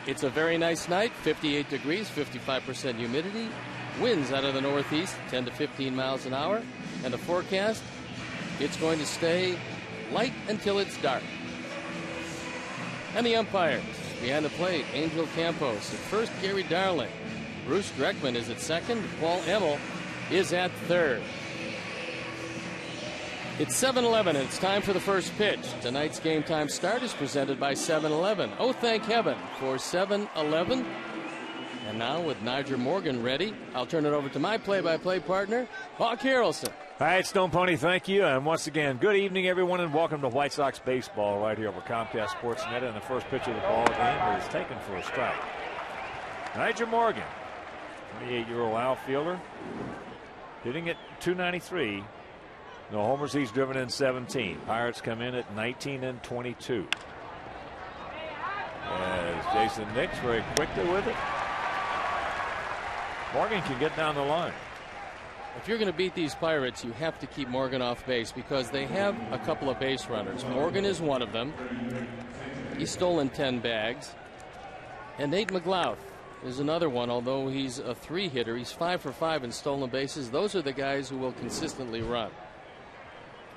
It's a very nice night, 58 degrees, 55% humidity, winds out of the northeast, 10 to 15 miles an hour, and the forecast, it's going to stay light until it's dark. And the umpires, behind the plate, Angel Campos at first, Gary Darling. Bruce Dreckman is at second, Paul Emmel is at third. It's 7-11 and it's time for the first pitch. Tonight's game time start is presented by 7-Eleven. Oh, thank heaven for 7-Eleven. And now with Nigel Morgan ready, I'll turn it over to my play-by-play partner, Hawk Harrelson. All right, Stone Pony, thank you. And once again, good evening, everyone, and welcome to White Sox baseball right here over Comcast Sportsnet. And the first pitch of the ball game is taken for a strike. Nigel Morgan, 28-year-old outfielder, hitting at .293. No homers, he's driven in 17. Pirates come in at 19 and 22. As Jason Nix very quickly with it. Morgan can get down the line. If you're going to beat these Pirates, you have to keep Morgan off base because they have a couple of base runners. Morgan is one of them. He's stolen 10 bags. And Nate McLouth is another one, although he's a 3-hitter. He's 5 for 5 in stolen bases. Those are the guys who will consistently run.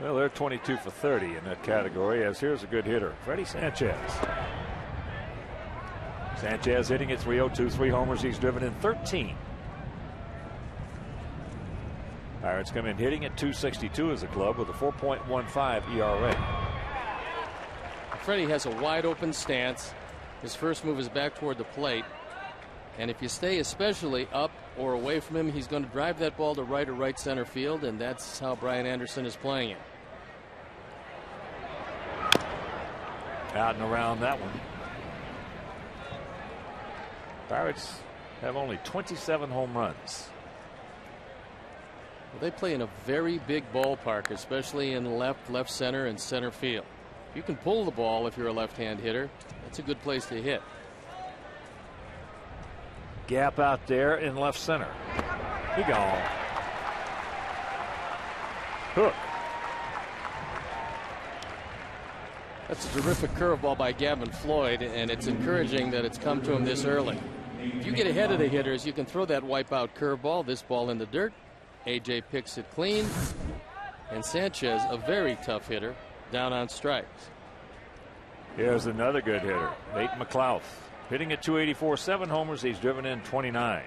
Well, they're 22 for 30 in that category, as here's a good hitter, Freddie Sanchez. Sanchez hitting at .302, 3 homers. He's driven in 13. Pirates come in hitting at .262 as a club with a 4.15 ERA. Freddie has a wide open stance. His first move is back toward the plate. And if you stay especially up or away from him, he's going to drive that ball to right or right center field, and that's how Brian Anderson is playing it. Out and around that one. Pirates have only 27 home runs. Well, they play in a very big ballpark, especially in left center, and center field. If you can pull the ball if you're a left-hand hitter, that's a good place to hit. Gap out there in left center. He gone. Hook. That's a terrific curveball by Gavin Floyd, and it's encouraging that it's come to him this early. If you get ahead of the hitters, you can throw that wipeout curveball, this ball in the dirt. AJ picks it clean, and Sanchez, a very tough hitter, down on strikes. Here's another good hitter, Nate McLouth. Hitting at .284, 7 homers. He's driven in 29.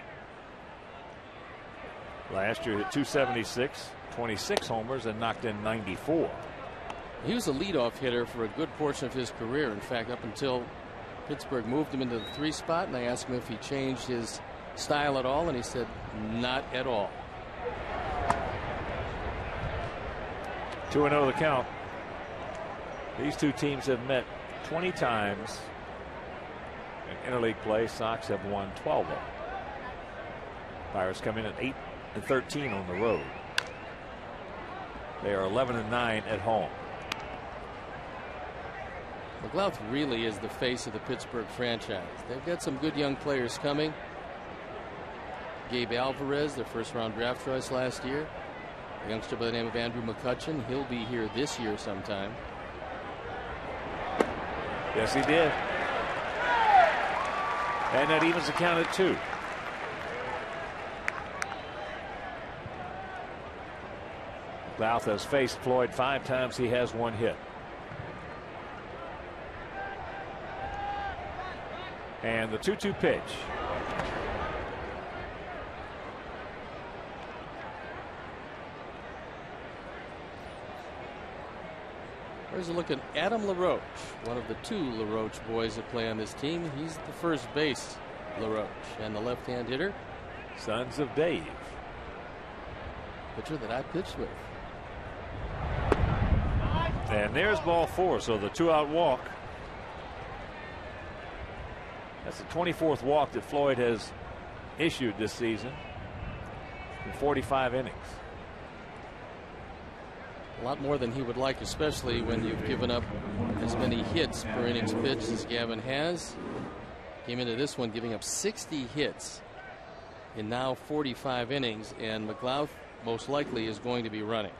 Last year hit .276, 26 homers, and knocked in 94. He was a leadoff hitter for a good portion of his career. In fact, up until Pittsburgh moved him into the 3 spot, and I asked him if he changed his style at all, and he said not at all. 2-0 the count. These two teams have met 20 times. In interleague play, Sox have won 12 of them. Pirates come in at 8 and 13 on the road. They are 11 and 9 at home. McLouth really is the face of the Pittsburgh franchise. They've got some good young players coming. Gabe Alvarez, their first-round draft choice last year. A youngster by the name of Andrew McCutchen. He'll be here this year sometime. Yes, he did. And that evens the count at 2. McLouth has faced Floyd 5 times. He has 1 hit. And the 2-2 pitch. There's a look at Adam LaRoche, one of the 2 LaRoche boys that play on this team. He's the first base LaRoche, and the left-hand hitter, Sons of Dave. Pitcher that I pitched with. And there's ball 4, so the 2-out walk. That's the 24th walk that Floyd has issued this season in 45 innings. A lot more than he would like, especially when you've given up as many hits per innings pitched as Gavin has. Came into this one giving up 60 hits in now 45 innings, and McLouth most likely is going to be running.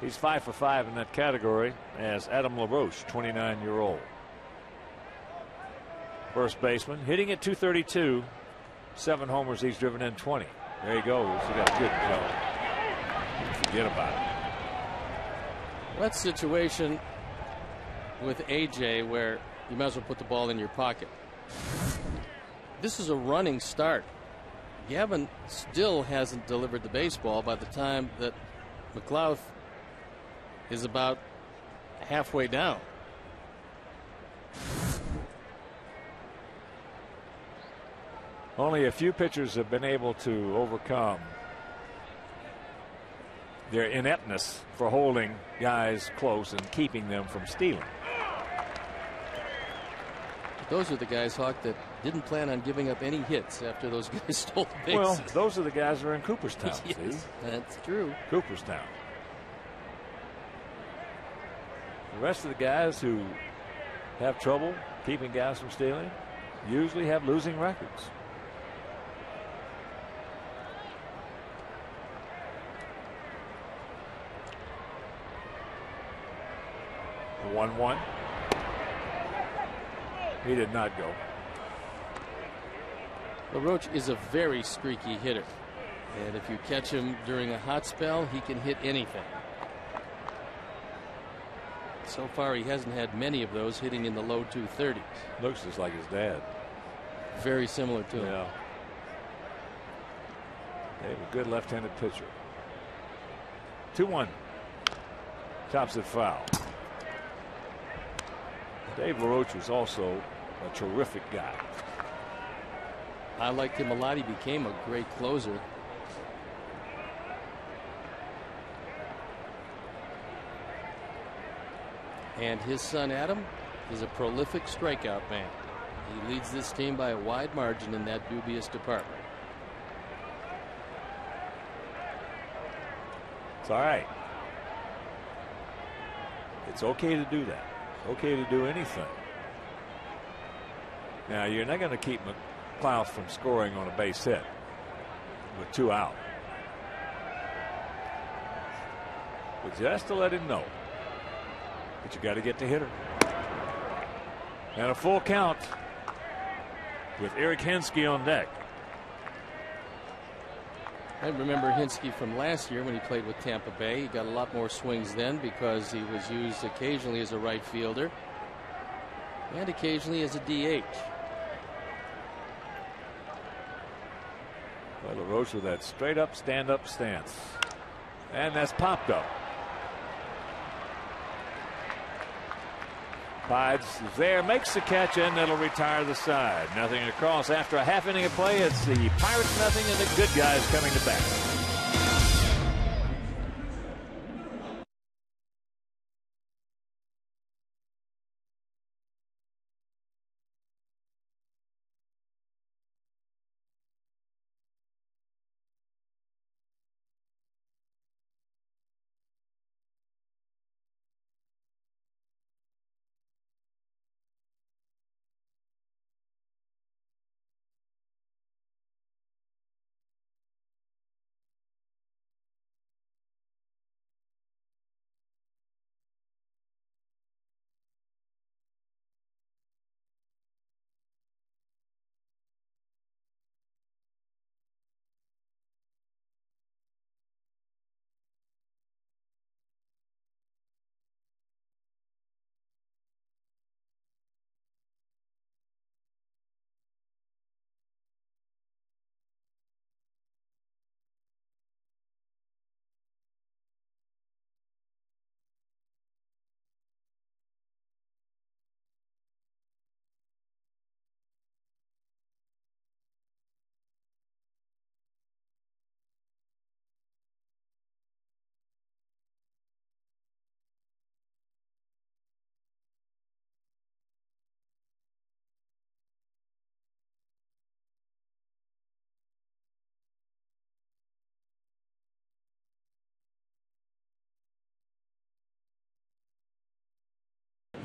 He's 5 for 5 in that category as Adam LaRoche, 29-year-old. First baseman, hitting at .232, 7 homers he's driven in 20. There he goes. He got a good go. Forget about it. That situation with AJ where you might as well put the ball in your pocket. This is a running start. Gavin still hasn't delivered the baseball by the time that McLeod is about halfway down. Only a few pitchers have been able to overcome their ineptness for holding guys close and keeping them from stealing. Those are the guys, Hawk, that didn't plan on giving up any hits after those guys stole the bases. Well, those are the guys that are in Cooperstown. Yes, see? that's true. Cooperstown. The rest of the guys who have trouble keeping guys from stealing usually have losing records. The 1-1. He did not go. LaRoche is a very streaky hitter. And if you catch him during a hot spell, he can hit anything. So far, he hasn't had many of those, hitting in the low 230s. Looks just like his dad. Very similar to him. Yeah. Dave, a good left-handed pitcher. 2-1. Tops it foul. Dave LaRoche was also a terrific guy. I liked him a lot. He became a great closer. And his son Adam is a prolific strikeout man. He leads this team by a wide margin in that dubious department. It's all right. It's okay to do that. Okay to do anything. Now, you're not going to keep McLeod from scoring on a base hit with 2 out. But just to let him know that you got to get the hitter. And a full count with Eric Hensky on deck. I remember Hensky from last year when he played with Tampa Bay. He got a lot more swings then because he was used occasionally as a right fielder and occasionally as a DH. Well, LaRoche with that straight up stand up stance. And that's popped up. Pides is there, makes the catch, and that'll retire the side. Nothing across after a half inning of play. It's the Pirates nothing and the good guys coming to bat.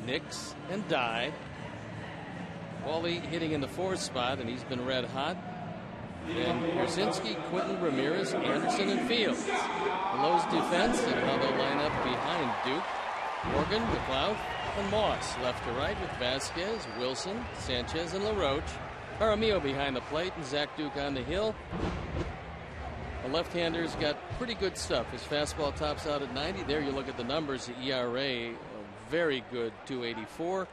Nix and Dye. Wally hitting in the 4th spot, and he's been red hot. And Krasinski, Quinton, Ramirez, Anderson, and Fields. Lowe's defense and how they'll line up Morgan, McLeod, and Moss. Left to right with Vasquez, Wilson, Sanchez, and LaRoche. Jaramillo behind the plate and Zach Duke on the hill. The left-hander's got pretty good stuff. His fastball tops out at 90. There you look at the numbers. The ERA, a very good 2.84.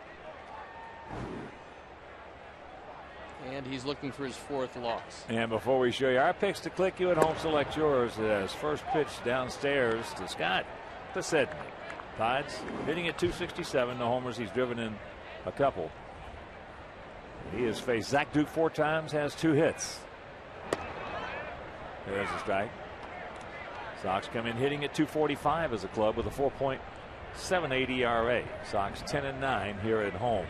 And he's looking for his 4th loss. And before we show you our picks to click, you at home select yours. As first pitch downstairs to Scott Pasednik. Tides hitting at 267. The homers, he's driven in a couple. He has faced Zach Duke 4 times, has 2 hits. There's a strike. Sox come in hitting at 245 as a club with a 4.78 ERA. Sox 10-9 here at home.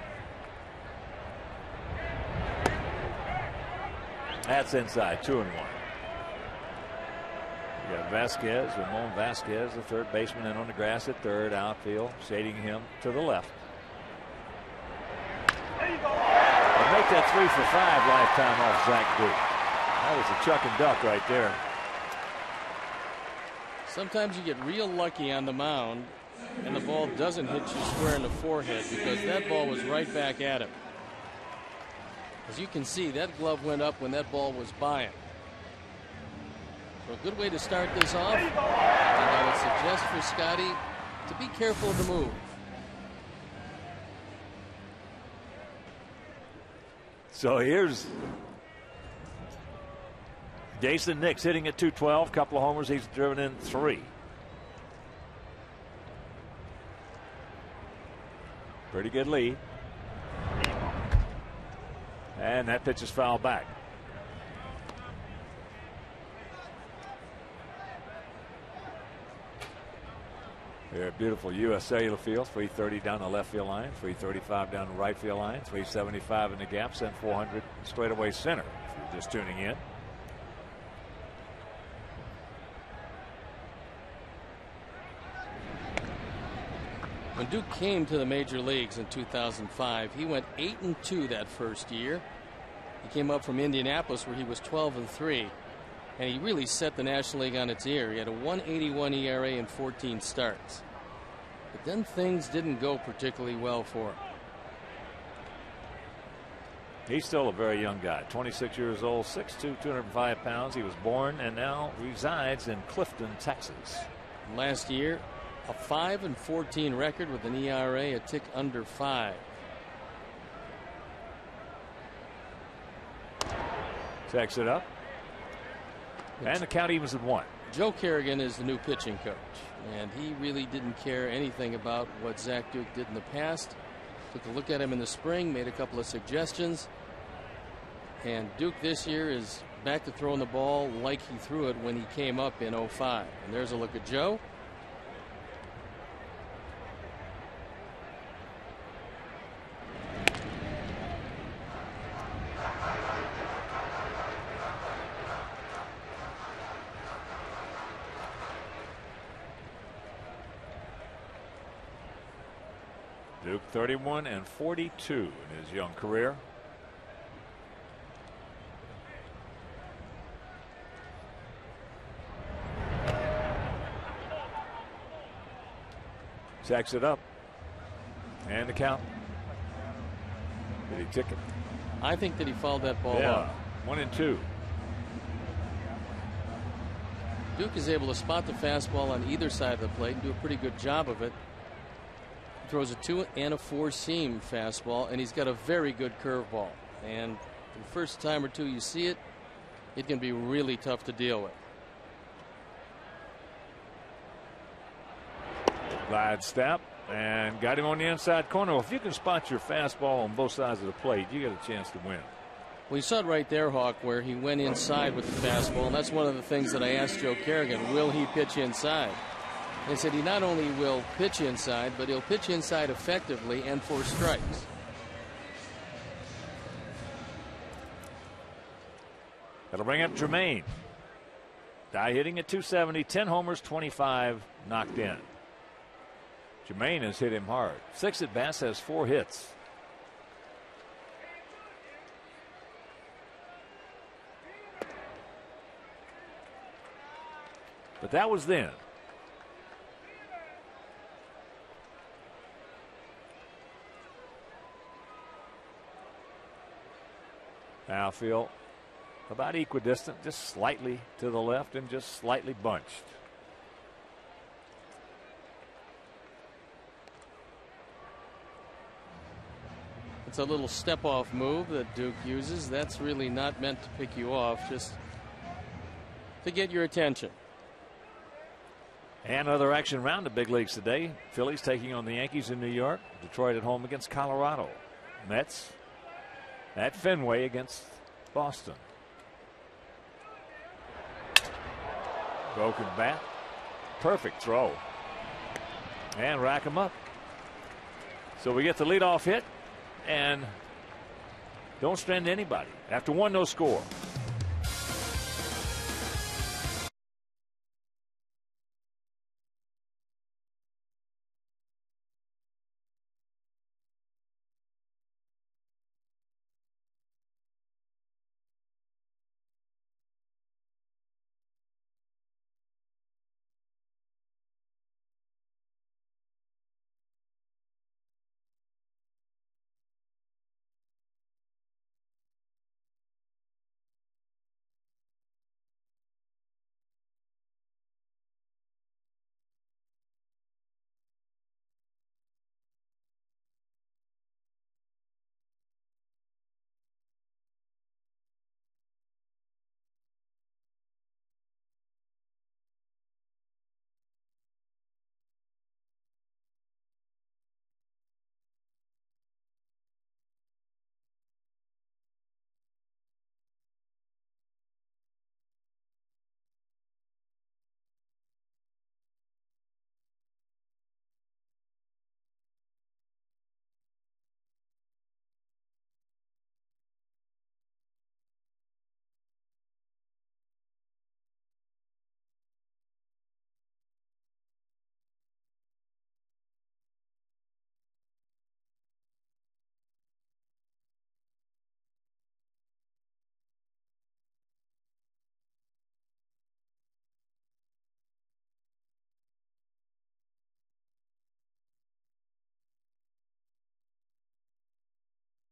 That's inside, 2-1. You got Vasquez, Ramon Vasquez, the third baseman, in on the grass at third, outfield, shading him to the left. They'll make that 3 for 5 lifetime off Zach Duke. That was a chuck and duck right there. Sometimes you get real lucky on the mound and the ball doesn't hit you square in the forehead, because that ball was right back at him. As you can see, that glove went up when that ball was by him. So a good way to start this off, and I would suggest for Scotty to be careful of the move. So here's Jason Nix hitting at 212. Couple of homers. He's driven in 3. Pretty good lead. And that pitch is fouled back. Here at beautiful U.S. Cellular Field, 330 down the left field line, 335 down the right field line, 375 in the gaps, and 400 straightaway center, if you're just tuning in. When Duke came to the major leagues in 2005, he went 8-2 that first year. He came up from Indianapolis, where he was 12-3, and he really set the National League on its ear. He had a 1.81 ERA in 14 starts, but then things didn't go particularly well for him. He's still a very young guy, 26 years old, 6'2", 205 pounds. He was born and now resides in Clifton, Texas. Last year, a 5-14 record with an ERA a tick under 5. Checks it up. And the count evens at 1. Joe Kerrigan is the new pitching coach, and he really didn't care anything about what Zach Duke did in the past. Took a look at him in the spring, made a couple of suggestions, and Duke this year is back to throwing the ball like he threw it when he came up in 05. And there's a look at Joe. Duke 31-42 in his young career. Checks it up. And the count. Did he tick it? I think that he fouled that ball off. 1-2. Duke is able to spot the fastball on either side of the plate and do a pretty good job of it. Throws a 2 and a 4 seam fastball, and he's got a very good curveball. And the first time or two you see it, it can be really tough to deal with. Glide step and got him on the inside corner. Well, if you can spot your fastball on both sides of the plate, you get a chance to win. Well, you saw it right there, Hawk, where he went inside with the fastball, and that's one of the things that I asked Joe Kerrigan. Will he pitch inside? They said he not only will pitch inside, but he'll pitch inside effectively and for strikes. That'll bring up Jermaine. Die hitting at 270, 10 homers, 25 knocked in. Jermaine has hit him hard. 6 at bats, has 4 hits. But that was then. Outfield about equidistant, just slightly to the left and just slightly bunched. It's a little step-off move that Duke uses. That's really not meant to pick you off, just to get your attention. And other action around the big leagues today. Phillies taking on the Yankees in New York. Detroit at home against Colorado. Mets at Fenway against Boston. Broken bat. Perfect throw. And rack him up. So we get the leadoff hit. And don't strand anybody. After one, no score.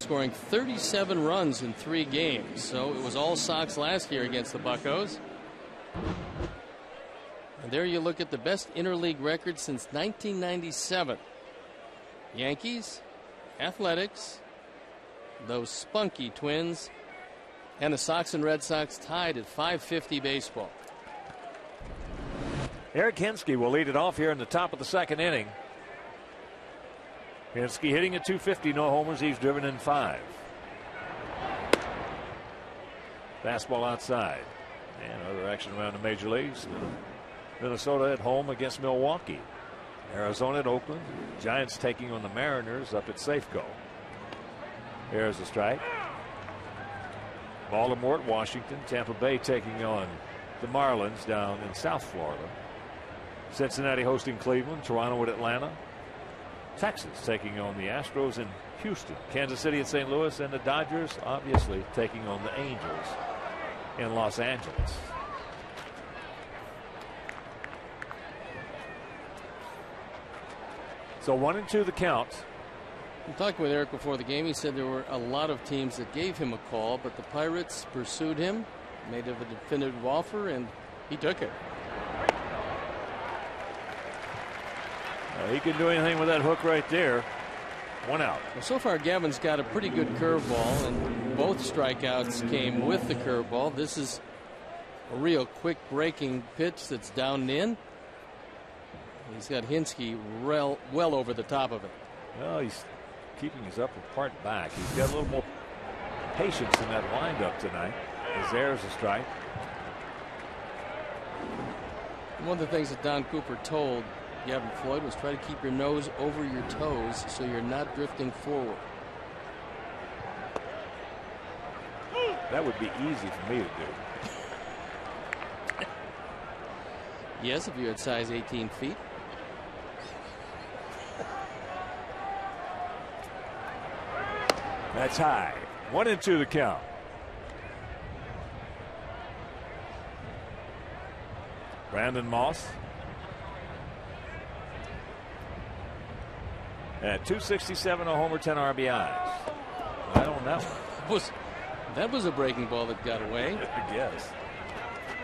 Scoring 37 runs in 3 games. So it was all Sox last year against the Buccos. And there you look at the best interleague record since 1997. Yankees, Athletics, those spunky Twins, and the Sox and Red Sox tied at .550 baseball. Eric Hensky will lead it off here in the top of the second inning. Hensky hitting at .250, no homers. He's driven in 5. Fastball outside. And other action around the major leagues. Minnesota at home against Milwaukee. Arizona at Oakland. Giants taking on the Mariners up at Safeco. Here's a strike. Baltimore at Washington. Tampa Bay taking on the Marlins down in South Florida. Cincinnati hosting Cleveland. Toronto at Atlanta. Texas taking on the Astros in Houston. Kansas City at St. Louis, and the Dodgers obviously taking on the Angels in Los Angeles. So 1-2 the count. I'm talking with Eric before the game. He said there were a lot of teams that gave him a call, but the Pirates pursued him, made him a definitive offer, and he took it. He can do anything with that hook right there. 1 out. Well, so far, Gavin's got a pretty good curveball, and both strikeouts came with the curveball. This is a real quick breaking pitch that's down and in. He's got Hensky well over the top of it. Well, he's keeping his upper part back. He's got a little more patience in that windup tonight. As there's a strike. One of the things that Don Cooper told Gavin Floyd was try to keep your nose over your toes so you're not drifting forward. That would be easy for me to do. Yes, if you had size 18 feet. That's high. 1-2 the count. Brandon Moss at .267, a homer, 10 RBIs. I don't know. Was That was a breaking ball that got away. I guess.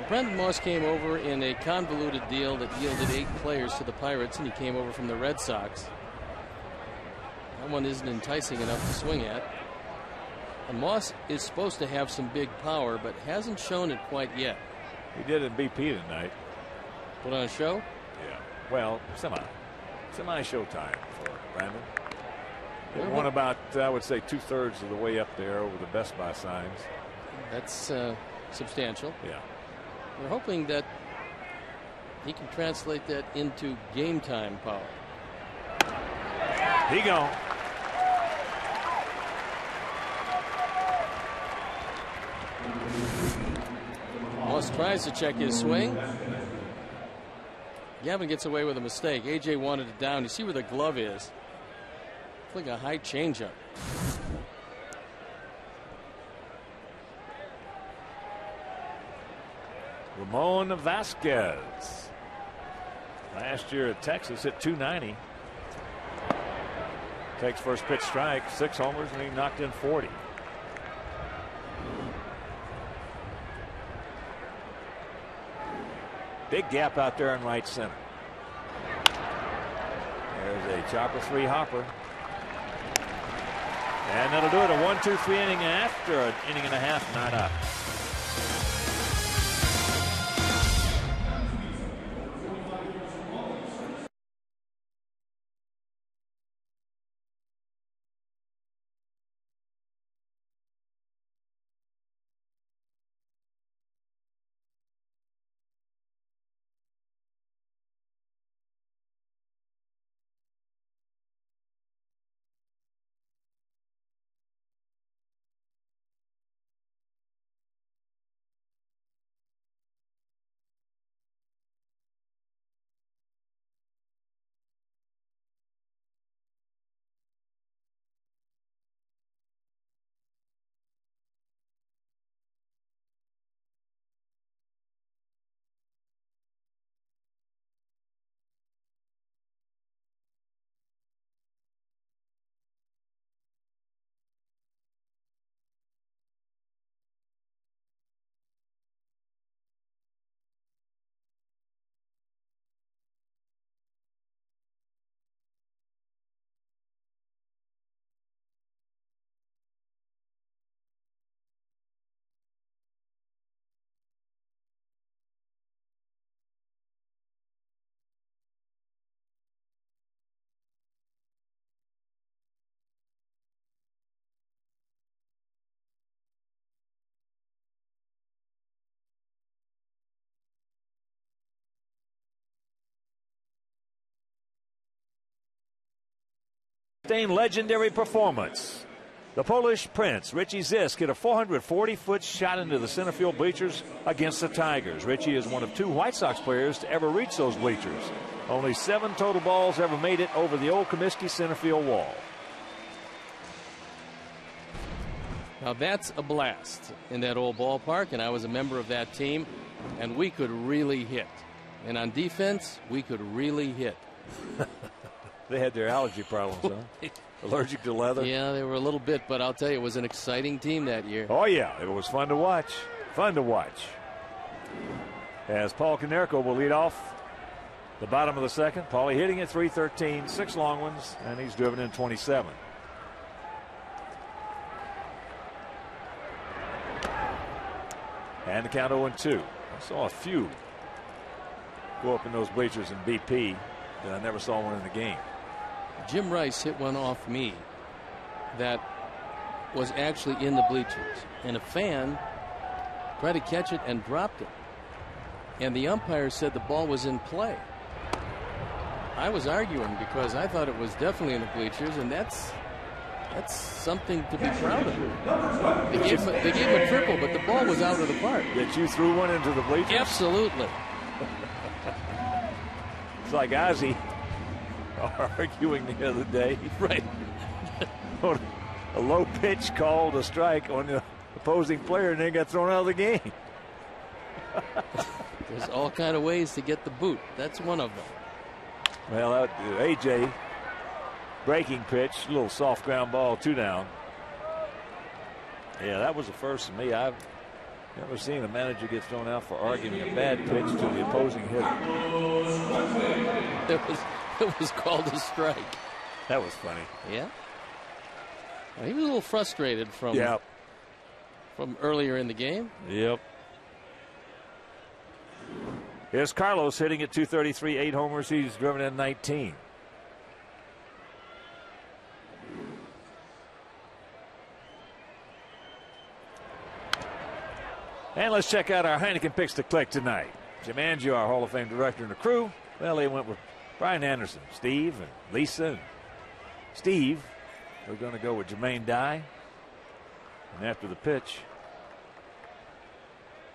Brendan Moss came over in a convoluted deal that yielded 8 players to the Pirates, and he came over from the Red Sox. That one isn't enticing enough to swing at. And Moss is supposed to have some big power, but hasn't shown it quite yet. He did in BP tonight. Put on a show? Yeah. Well, semi showtime for Brandon. It won about, I would say, 2/3 of the way up there over the Best Buy signs. That's substantial. Yeah. We're hoping that he can translate that into game time power. He gone. Moss tries to check his swing. Gavin gets away with a mistake. AJ wanted it down. You see where the glove is. It's like a high changeup. Ramon Vasquez. Last year at Texas hit .290. Takes first pitch strike, 6 homers, and he knocked in 40. Big gap out there in right center. There's a chopper 3 hopper. And that'll do it. A 1-2-3 inning after an inning and a half not up. Legendary performance. The Polish Prince, Richie Zisk, hit a 440-foot shot into the center field bleachers against the Tigers. Richie is one of 2 White Sox players to ever reach those bleachers. Only 7 total balls ever made it over the old Comiskey center field wall. Now that's a blast in that old ballpark, and I was a member of that team, and we could really hit. And on defense, we could really hit. They had their allergy problems, huh? Allergic to leather? Yeah, they were a little bit, but I'll tell you, it was an exciting team that year. Oh, yeah, it was fun to watch. Fun to watch. As Paul Konerko will lead off the bottom of the second. Paulie hitting at .313, 6 long ones, and he's driven in 27. And the count 0-2. I saw a few go up in those bleachers in BP that I never saw one in the game. Jim Rice hit one off me that was actually in the bleachers, and a fan tried to catch it and dropped it, and the umpire said the ball was in play. I was arguing because I thought it was definitely in the bleachers, and that's something to be proud of. They gave him a triple, but the ball was out of the park. That you threw one into the bleachers? Absolutely. It's like Ozzie arguing the other day. Right. A low pitch called a strike on the opposing player, and then got thrown out of the game. There's all kind of ways to get the boot. That's one of them. Well, AJ breaking pitch, a little soft ground ball, 2 down. Yeah, that was the first to me. I've never seen a manager get thrown out for arguing a bad pitch to the opposing hitter. It was called a strike. That was funny. Yeah. Well, he was a little frustrated from earlier in the game. Yep. Here's Carlos hitting at .233, 8 homers. He's driven in 19. And let's check out our Heineken picks to click tonight. Jim Angio, our Hall of Fame director, and the crew. Well, they went with Brian Anderson, Steve, and Lisa. And Steve, we're going to go with Jermaine Dye. And after the pitch,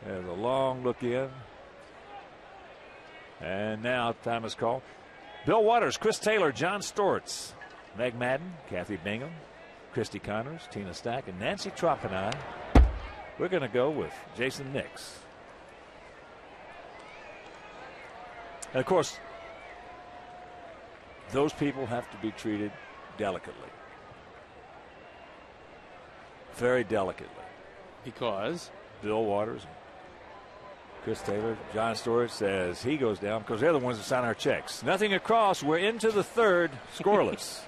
there's a long look in. And now time is called. Bill Waters, Chris Taylor, John Stortz, Meg Madden, Kathy Bingham, Christy Connors, Tina Stack, and Nancy Trop and I. We're going to go with Jason Nix. And of course, those people have to be treated delicately. Very delicately. Because? Bill Waters, Chris Taylor, John Stortz says he goes down because they're the ones that sign our checks. Nothing across. We're into the third, scoreless.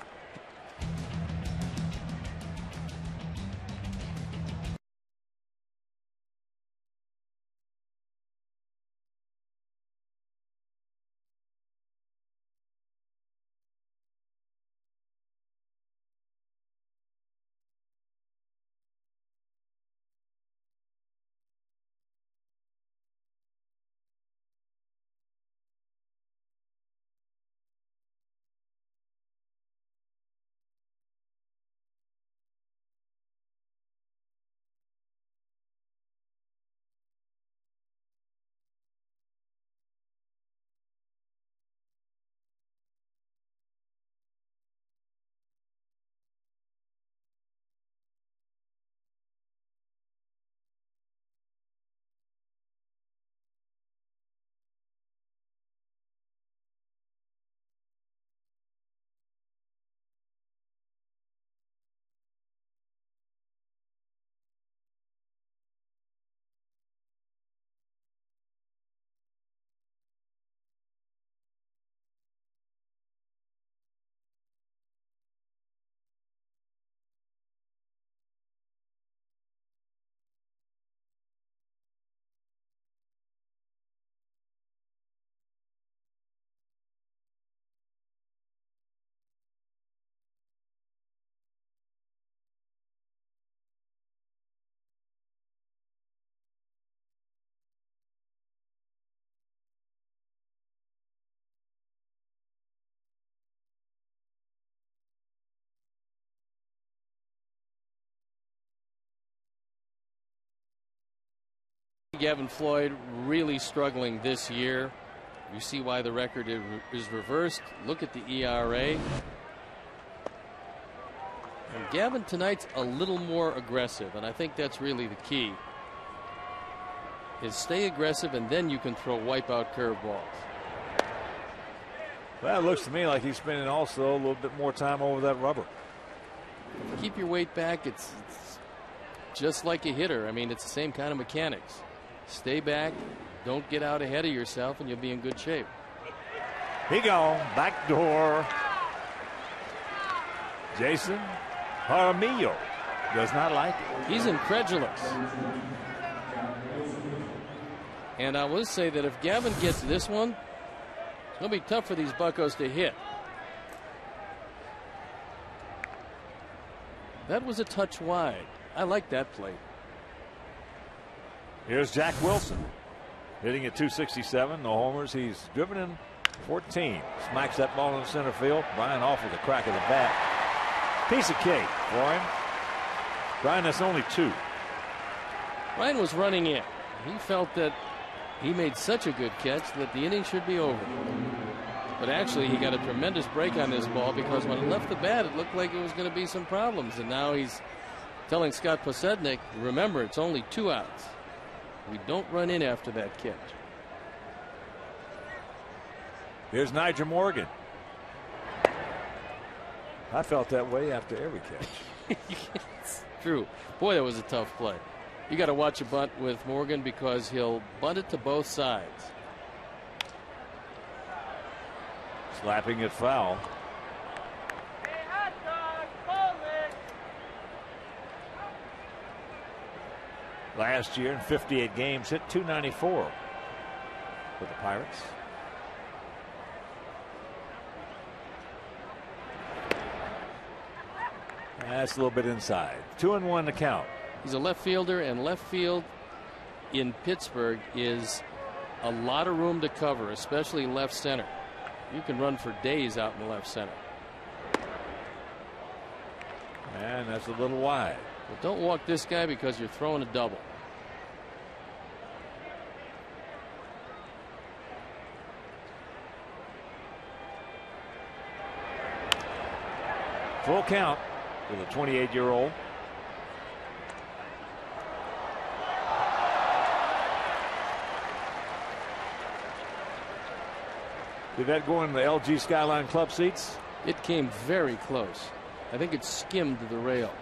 Gavin Floyd really struggling this year. You see why the record is reversed. Look at the ERA. And Gavin tonight's a little more aggressive, and I think that's really the key. Is stay aggressive, and then you can throw wipeout curveballs. Well, it looks to me like he's spending also a little bit more time over that rubber. Keep your weight back. It's just like a hitter. I mean, it's the same kind of mechanics. Stay back, don't get out ahead of yourself, and you'll be in good shape. He gone, back door. Jason Jaramillo does not like it. He's incredulous. And I will say that if Gavin gets this one, it's going to be tough for these buccos to hit. That was a touch wide. I like that play. Here's Jack Wilson hitting at .267. No homers. He's driven in 14. Smacks that ball in the center field. Brian off with a crack of the bat. Piece of cake for him. Brian, that's only 2. Brian was running in. He felt that he made such a good catch that the inning should be over. But actually, he got a tremendous break on this ball because when it left the bat, it looked like it was going to be some problems. And now he's telling Scott Posednik, remember, it's only 2 outs. We don't run in after that catch. Here's Nigel Morgan. I felt that way after every catch. true. Boy, that was a tough play. You got to watch a bunt with Morgan because he'll bunt it to both sides. Slapping it foul. Last year in 58 games, hit .294 for the Pirates. That's a little bit inside. 2-1 to count. He's a left fielder, and left field in Pittsburgh is a lot of room to cover, especially left center. You can run for days out in the left center. And that's a little wide. But don't walk this guy because you're throwing a double. Full count for the 28-year-old. Did that go in the LG Skyline Club seats? It came very close. I think it skimmed the rail.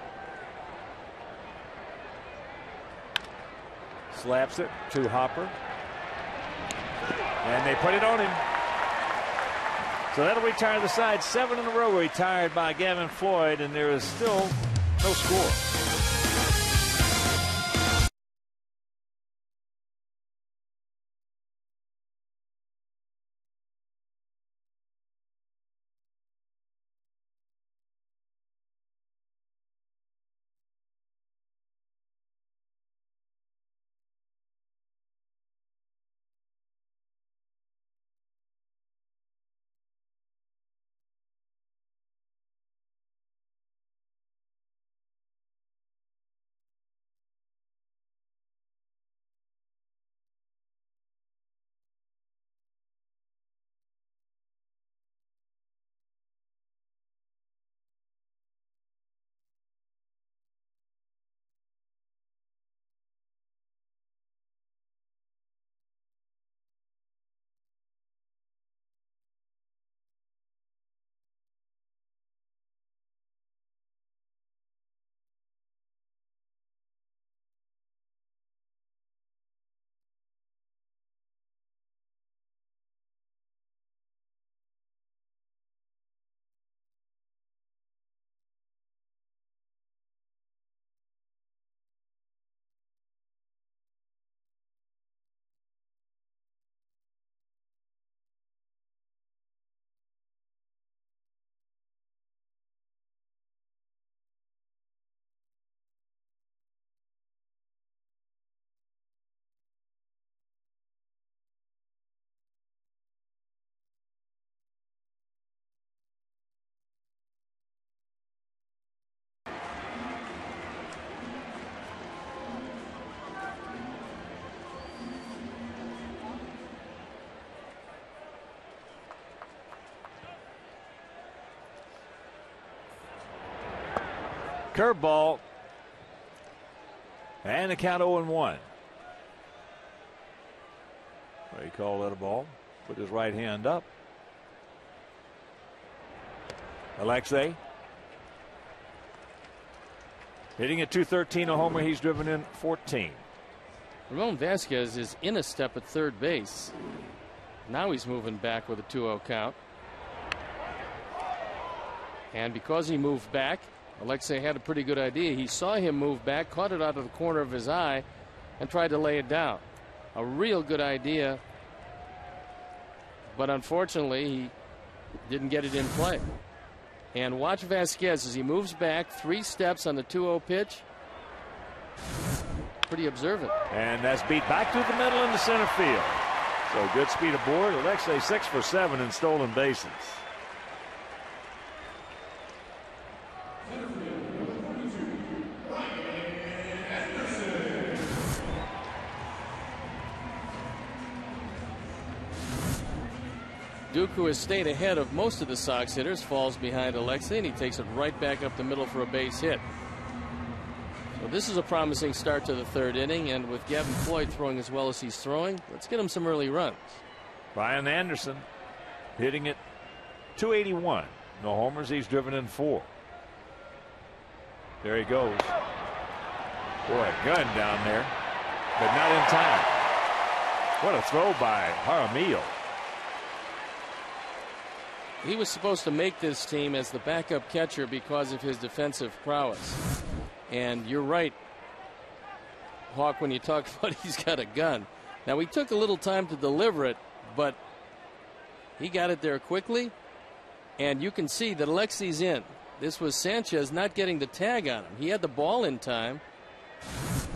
Slaps it to Hopper. And they put it on him. So that'll retire the side. 7 in a row retired by Gavin Floyd, and there is still no score. Curveball. And the count 0-1. He called that a ball. Put his right hand up. Alexei. Hitting at .213 a homer. He's driven in 14. Ramon Vasquez is in a step at third base. Now he's moving back with a 2-0 count. And because he moved back, Alexei had a pretty good idea. He saw him move back, caught it out of the corner of his eye, and tried to lay it down. A real good idea, but unfortunately he didn't get it in play. And watch Vasquez as he moves back 3 steps on the 2-0 pitch. Pretty observant. And that's beat back to the middle into center field. So good speed aboard. Alexei 6 for 7 in stolen bases. Duke, who has stayed ahead of most of the Sox hitters, falls behind Alexei, and he takes it right back up the middle for a base hit. So this is a promising start to the 3rd inning, and with Gavin Floyd throwing as well as he's throwing, let's get him some early runs. Brian Anderson hitting at .281. No homers. He's driven in 4. There he goes. Boy, a gun down there, but not in time. What a throw by Jaramillo. He was supposed to make this team as the backup catcher because of his defensive prowess. And you're right, Hawk, when you talk about he's got a gun. Now, he took a little time to deliver it, but he got it there quickly. And you can see that Alexi's in. This was Sanchez not getting the tag on him. He had the ball in time.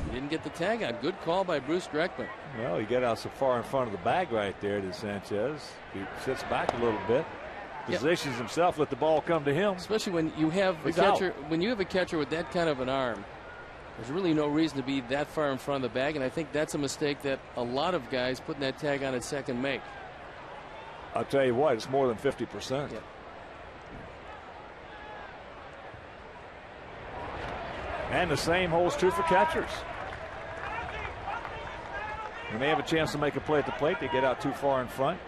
He didn't get the tag on. Good call by Bruce Dreckman. Well, he got out so far in front of the bag right there to Sanchez. He sits back a little bit, positions himself, let the ball come to him. Especially when you have a catcher, when you have a catcher with that kind of an arm, there's really no reason to be that far in front of the bag, and I think that's a mistake that a lot of guys putting that tag on at second make. I'll tell you what, it's more than 50%. Yeah. And the same holds true for catchers. When they have a chance to make a play at the plate, they get out too far in front.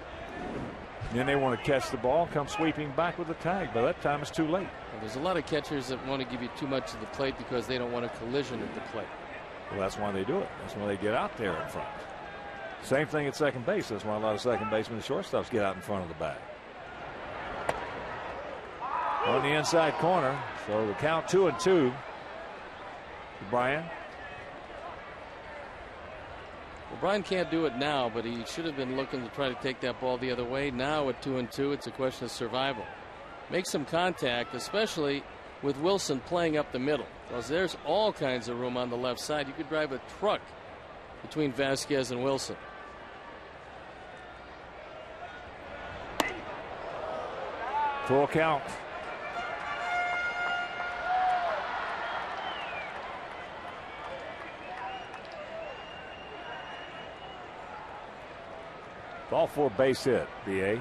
Then they want to catch the ball and come sweeping back with the tag. By that time, it's too late. Well, there's a lot of catchers that want to give you too much of the plate because they don't want a collision at the plate. Well, that's why they do it. That's why they get out there in front. Same thing at second base. That's why a lot of second basemen and shortstops get out in front of the bag. On the inside corner. So the count 2-2 to Brian. Well, Brian can't do it now, but he should have been looking to try to take that ball the other way. Now at 2-2, it's a question of survival. Make some contact, especially with Wilson playing up the middle, because there's all kinds of room on the left side. You could drive a truck between Vasquez and Wilson. Full count. Ball for base hit, B.A.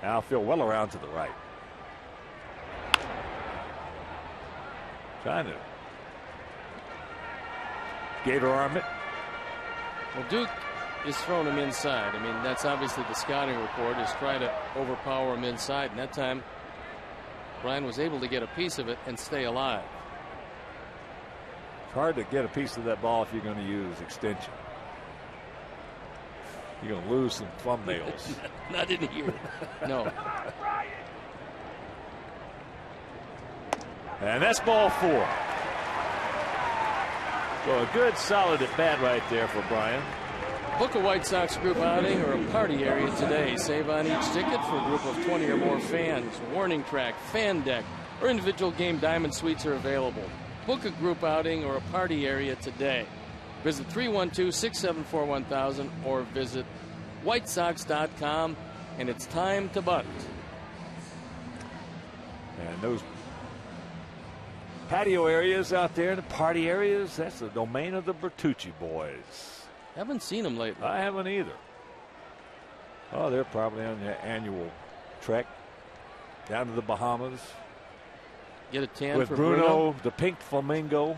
Outfield well around to the right. Trying to Gator arm it. Well, Duke is throwing him inside. I mean, that's obviously the scouting report is trying to overpower him inside. And that time, Brian was able to get a piece of it and stay alive. It's hard to get a piece of that ball if you're going to use extension. You're going to lose some thumbnails. Not in here. No. And that's ball 4. So a good solid at bat right there for Brian. Book a White Sox group outing or a party area today. Save on each ticket for a group of 20 or more fans. Warning track, fan deck, or individual game diamond suites are available. Book a group outing or a party area today. Visit 312-674-1000 or visit whitesox.com, and it's time to bunt. And those patio areas out there, the party areas, that's the domain of the Bertucci boys. Haven't seen them lately. I haven't either. Oh, they're probably on their annual trek down to the Bahamas. Get a tan with for Bruno, the pink flamingo.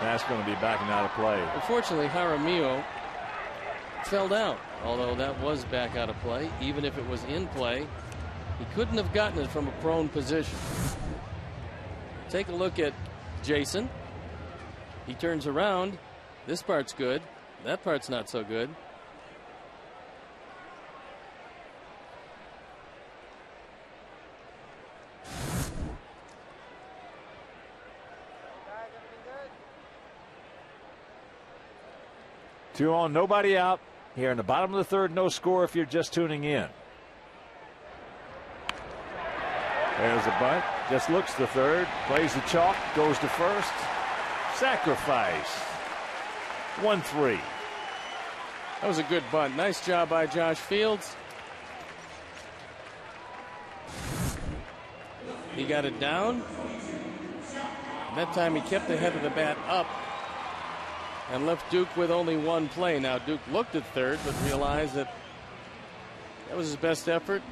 That's going to be backing out of play. Unfortunately, Jaramillo fell down, although that was back out of play. Even if it was in play, he couldn't have gotten it from a prone position. Take a look at Jason. He turns around. This part's good. That part's not so good. Two on, nobody out. Here in the bottom of the third, no score if you're just tuning in. There's a bunt. Just looks to third. Plays the chalk. Goes to first. Sacrifice. 1-3. That was a good bunt. Nice job by Josh Fields. He got it down. And that time he kept the head of the bat up and left Duke with only one play. Now Duke looked at third but realized that that was his best effort.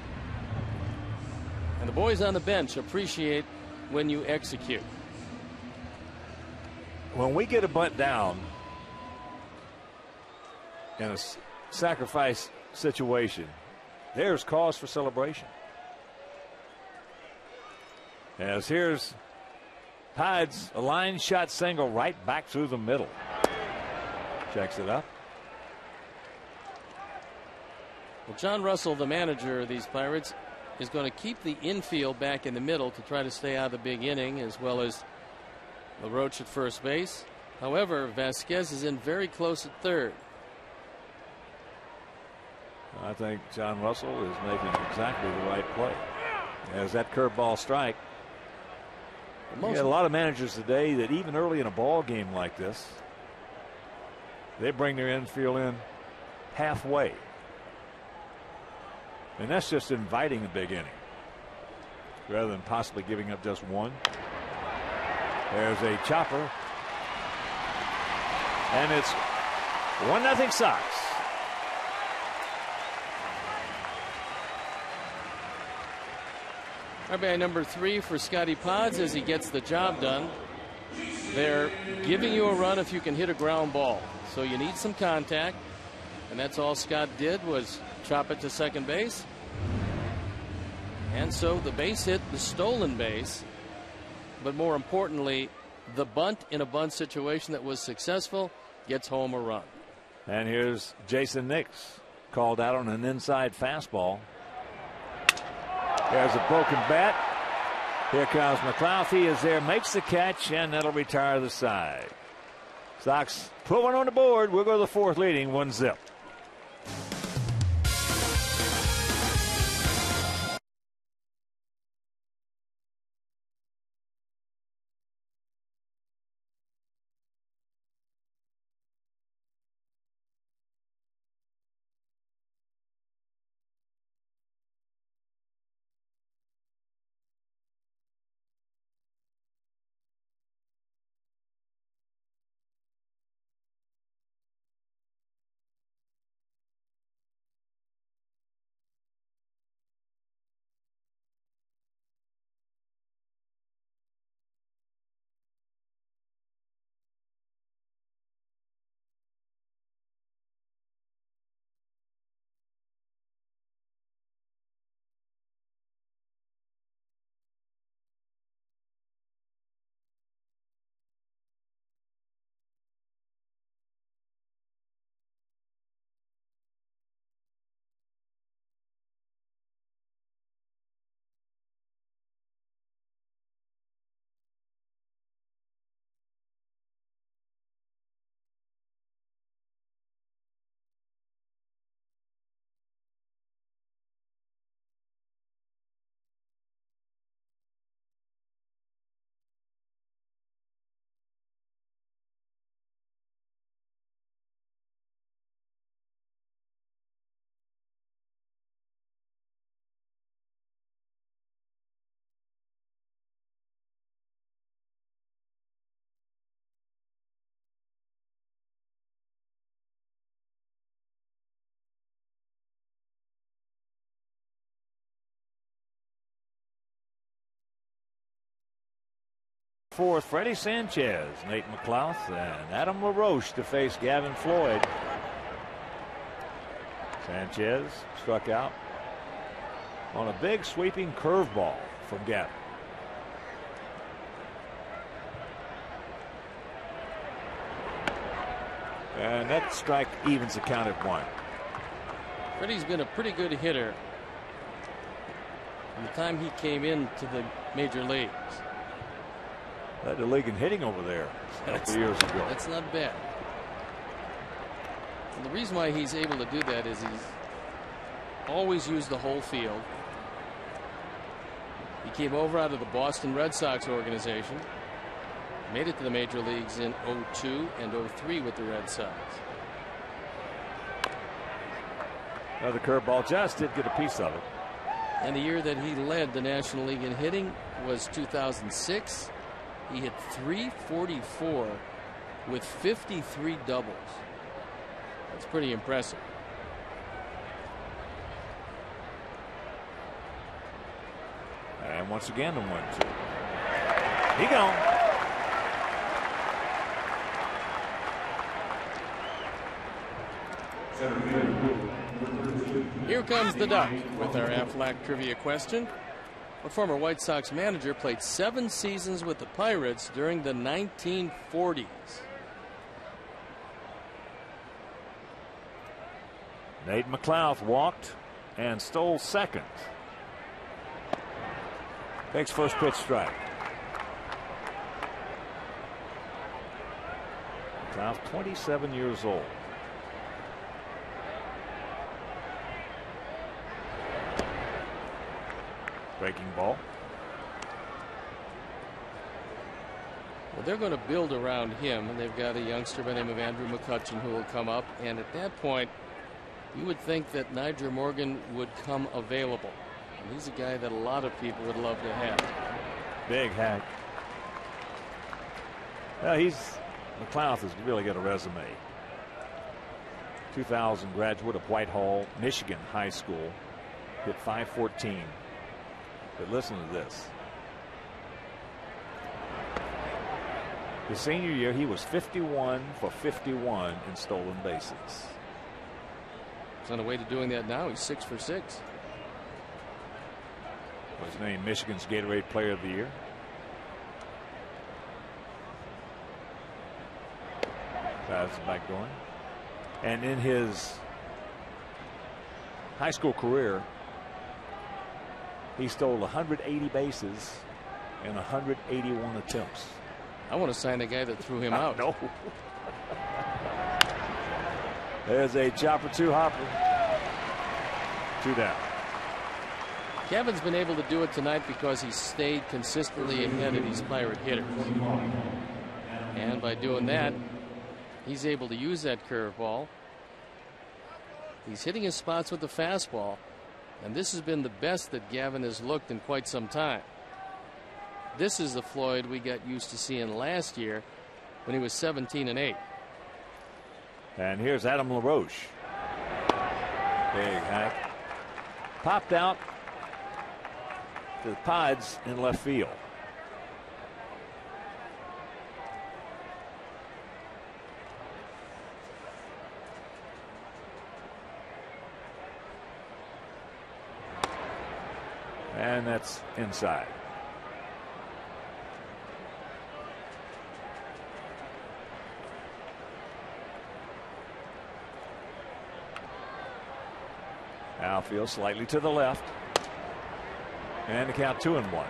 And the boys on the bench appreciate when you execute. when we get a bunt down in a sacrifice situation, there's cause for celebration. As here's Tide's a line shot single right back through the middle. Checks it up. Well, John Russell, the manager of these Pirates, is going to keep the infield back in the middle to try to stay out of the big inning, as well as LaRoche at first base. However, Vasquez is in very close at third. I think John Russell is making exactly the right play. As that curveball strike. You get a lot of managers today that even early in a ball game like this, they bring their infield in halfway. And that's just inviting a big inning rather than possibly giving up just one. There's a chopper. And it's 1-0 Sox. RBI number 3 for Scotty Pods as he gets the job done. They're giving you a run if you can hit a ground ball. So you need some contact. And that's all Scott did, was chop it to second base. And so the base hit, the stolen base. But more importantly, the bunt in a bunt situation that was successful gets home a run. And here's Jason Nix, called out on an inside fastball. There's a broken bat. Here comes McLeod. He is there, makes the catch, and that'll retire the side. Sox put one on the board. We'll go to the fourth, leading 1-0. Fourth, Freddie Sanchez, Nate McLeod, and Adam LaRoche to face Gavin Floyd. Sanchez struck out on a big sweeping curveball from Gavin. And that strike evens the count at 1. Freddie's been a pretty good hitter from the time he came into the major leagues. Led the league in hitting over there a couple years ago. That's not bad. And the reason why he's able to do that is he's always used the whole field. He came over out of the Boston Red Sox organization, made it to the major leagues in 2002 and 2003 with the Red Sox. Another curveball, just did get a piece of it. And the year that he led the National League in hitting was 2006. He hit .344 with 53 doubles. That's pretty impressive. And once again, the 1-2. He gone. Here comes the Duck with our Aflac trivia question. A former White Sox manager played 7 seasons with the Pirates during the 1940s. Nate McLouth walked and stole second. Takes first pitch strike. McLouth, 27 years old. Breaking ball. Well, they're going to build around him, and they've got a youngster by the name of Andrew McCutcheon who will come up. And at that point, you would think that Nyjer Morgan would come available. And he's a guy that a lot of people would love to have. Big hack. Well, McLouth has really got a resume. 2000 graduate of Whitehall, Michigan High School. Hit .514. But listen to this. His senior year, he was 51 for 51 in stolen bases. He's on the way to doing that now. He's 6 for 6. Was named Michigan's Gatorade Player of the Year. That's back going. And in his high school career, he stole 180 bases in 181 attempts. I want to sign the guy that threw him out. No. There's a chopper 2 hopper. 2 down. Kevin's been able to do it tonight because he stayed consistently ahead of these Pirate hitters. And by doing that, he's able to use that curveball. He's hitting his spots with the fastball. And this has been the best that Gavin has looked in quite some time. This is the Floyd we got used to seeing last year when he was 17-8. And here's Adam LaRoche. Big hack. Popped out to the Pods in left field. And that's inside. Outfield slightly to the left. And the count 2-1.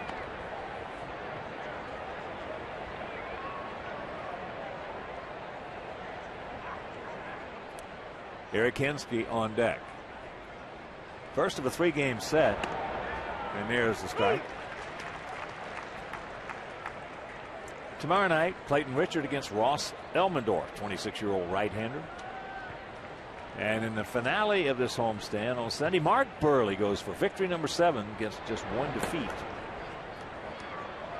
Eric Hensky on deck. First of a 3-game set. And there's the strike. Tomorrow night, Clayton Richard against Ross Elmendorf, 26-year-old right-hander. And in the finale of this homestand on Sunday, Mark Burley goes for victory number 7 against just 1 defeat.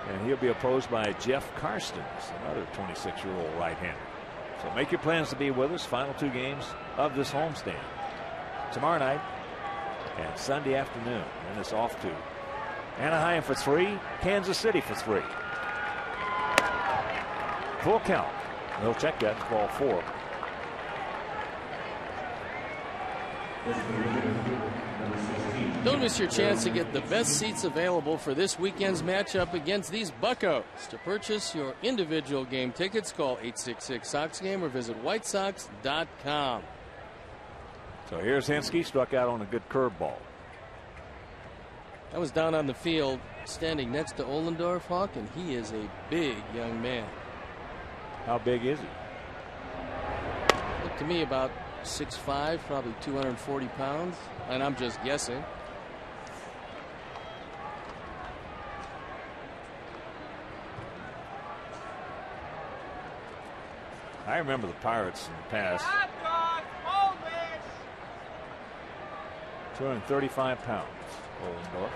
And he'll be opposed by Jeff Karstens, another 26-year-old right-hander. So make your plans to be with us. Final 2 games of this homestand. Tomorrow night and Sunday afternoon. And it's off to Anaheim for 3, Kansas City for 3. Full count. They'll check that. It's ball 4. Don't miss your chance to get the best seats available for this weekend's matchup against these Buccos. To purchase your individual game tickets, call 866-SOX-GAME or visit whitesox.com. So here's Hensky, struck out on a good curveball. I was down on the field standing next to Ollendorf, Hawk, and he is a big young man. How big is he? Looked to me about 6'5", probably 240 pounds, and I'm just guessing. I remember the Pirates in the past. 235 pounds. Ollendorf.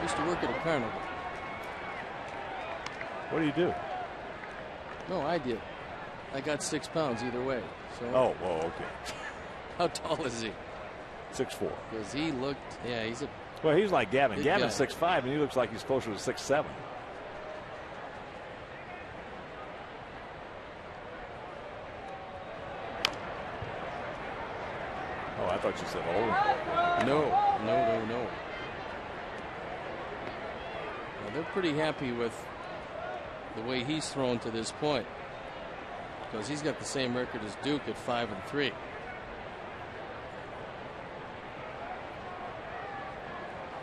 Used to work at a carnival. What do you do? No, I did. I got 6 pounds either way. So oh, whoa, okay. How tall is he? 6'4". Because he looked, yeah, he's a. Well, he's like Gavin. Gavin's guy. 6'5", and he looks like he's closer to 6'7". thought you said Olenberg. No. Well, they're pretty happy with the way he's thrown to this point, because he's got the same record as Duke at 5-3. In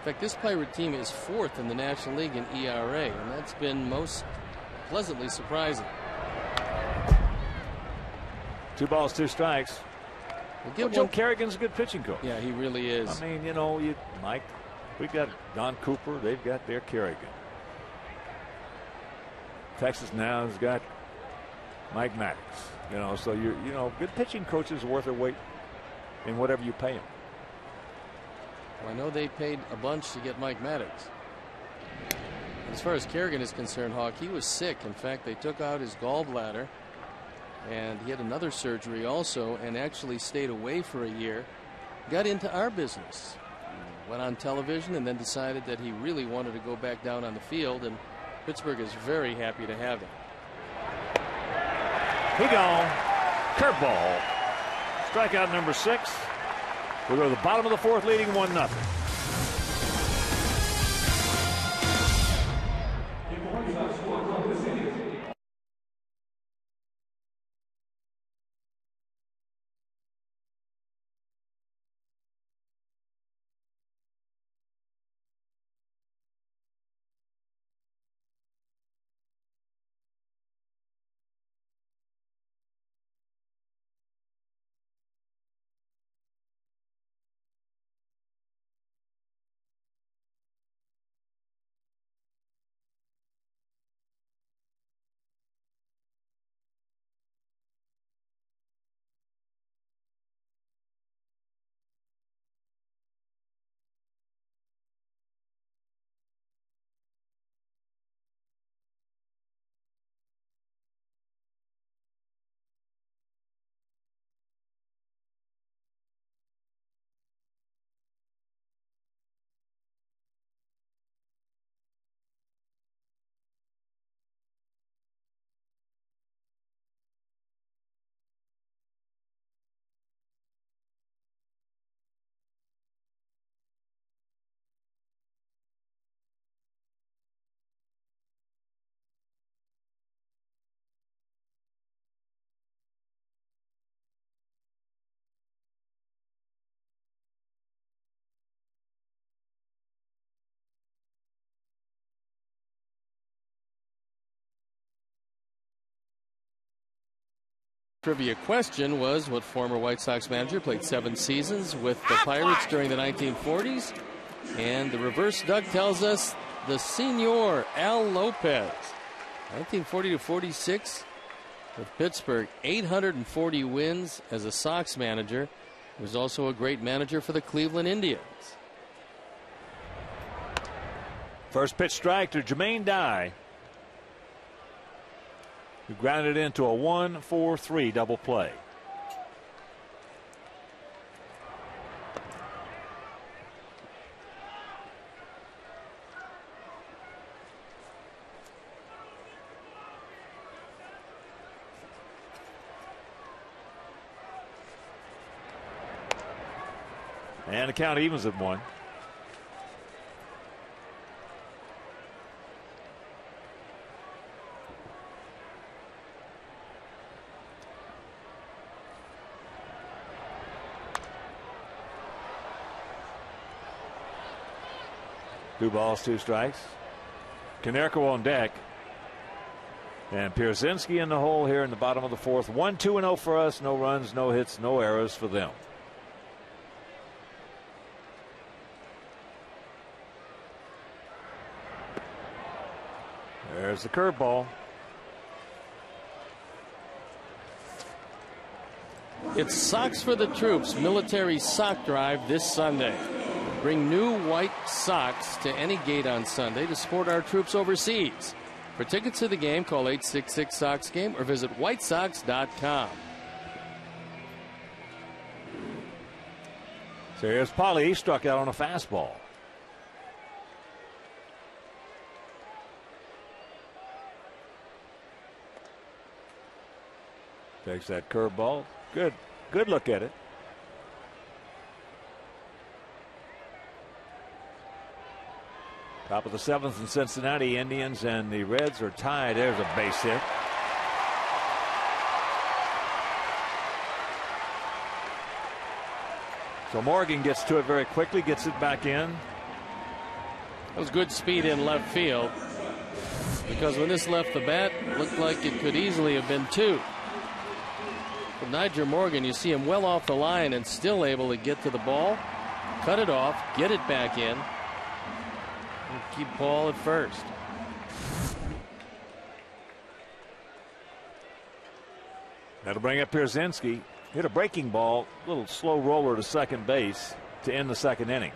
fact, this Pirate team is 4th in the National League in ERA, and that's been most pleasantly surprising. 2 balls, 2 strikes. Well, Joe Kerrigan's a good pitching coach. Yeah, he really is. I mean, you know, Mike, we got Don Cooper. They've got their Kerrigan. Texas now has got Mike Maddox. You know, so good pitching coaches are worth their weight in whatever you pay them. Well, I know they paid a bunch to get Mike Maddox. As far as Kerrigan is concerned, Hawk, he was sick. In fact, they took out his gallbladder, and he had another surgery also, and actually stayed away for a year. Got into our business, went on television, and then decided that he really wanted to go back down on the field, and Pittsburgh is very happy to have him. He gone. Curveball. Strikeout number 6. We go to the bottom of the 4th, leading 1-0. Trivia question was, what former White Sox manager played 7 seasons with the Pirates during the 1940s? And the reverse Doug tells us the Senor Al Lopez. 1940 to 46 with Pittsburgh, 840 wins as a Sox manager. He was also a great manager for the Cleveland Indians. First pitch strike to Jermaine Dye, who grounded into a 1-4-3 double play. And the count evens at 1. Two balls, 2 strikes. Konerko on deck. And Pierzynski in the hole here in the bottom of the 4th. 1-2-0 for us. No runs, no hits, no errors for them. There's the curveball. It's Socks for the Troops military sock drive this Sunday. Bring new white socks to any gate on Sunday to support our troops overseas. For tickets to the game, call 866-SOX-GAME or visit whitesox.com. So here's Polly. He struck out on a fastball. Takes that curveball. Good look at it. Top of the 7th in Cincinnati. Indians and the Reds are tied. There's a base hit. So Morgan gets to it very quickly, gets it back in. That was good speed in left field, because when this left the bat, it looked like it could easily have been 2. But Nigel Morgan, you see him well off the line and still able to get to the ball, cut it off, get it back in, and keep Paul at first. That'll bring up Pierzynski. Hit a breaking ball, little slow roller to second base to end the 2nd inning.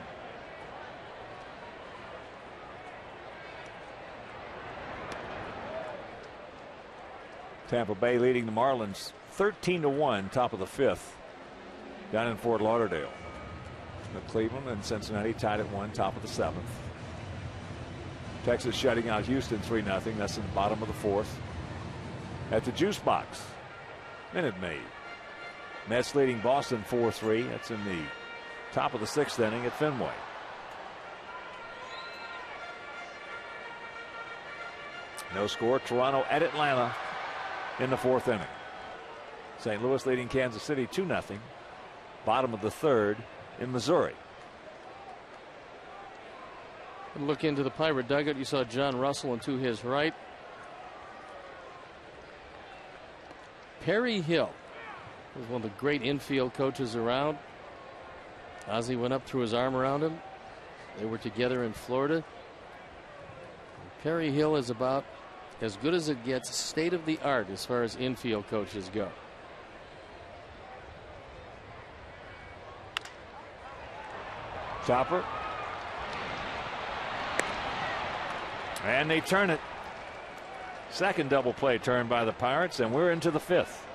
Tampa Bay leading the Marlins 13-1, top of the 5th, down in Fort Lauderdale. But Cleveland and Cincinnati tied at 1, top of the 7th. Texas shutting out Houston 3-0. That's in the bottom of the 4th. At the Juice Box, Minute Maid. Mets leading Boston 4-3. That's in the top of the 6th inning at Fenway. No score. Toronto at Atlanta in the 4th inning. St. Louis leading Kansas City 2-0. Bottom of the 3rd in Missouri. Look into the Pirate dugout. You saw John Russell, and to his right, Perry Hill was one of the great infield coaches around. Ozzie went up, threw his arm around him. They were together in Florida. Perry Hill is about as good as it gets, state of the art as far as infield coaches go. Chopper. And they turn it. Second double play turn by the Pirates, and we're into the 5th.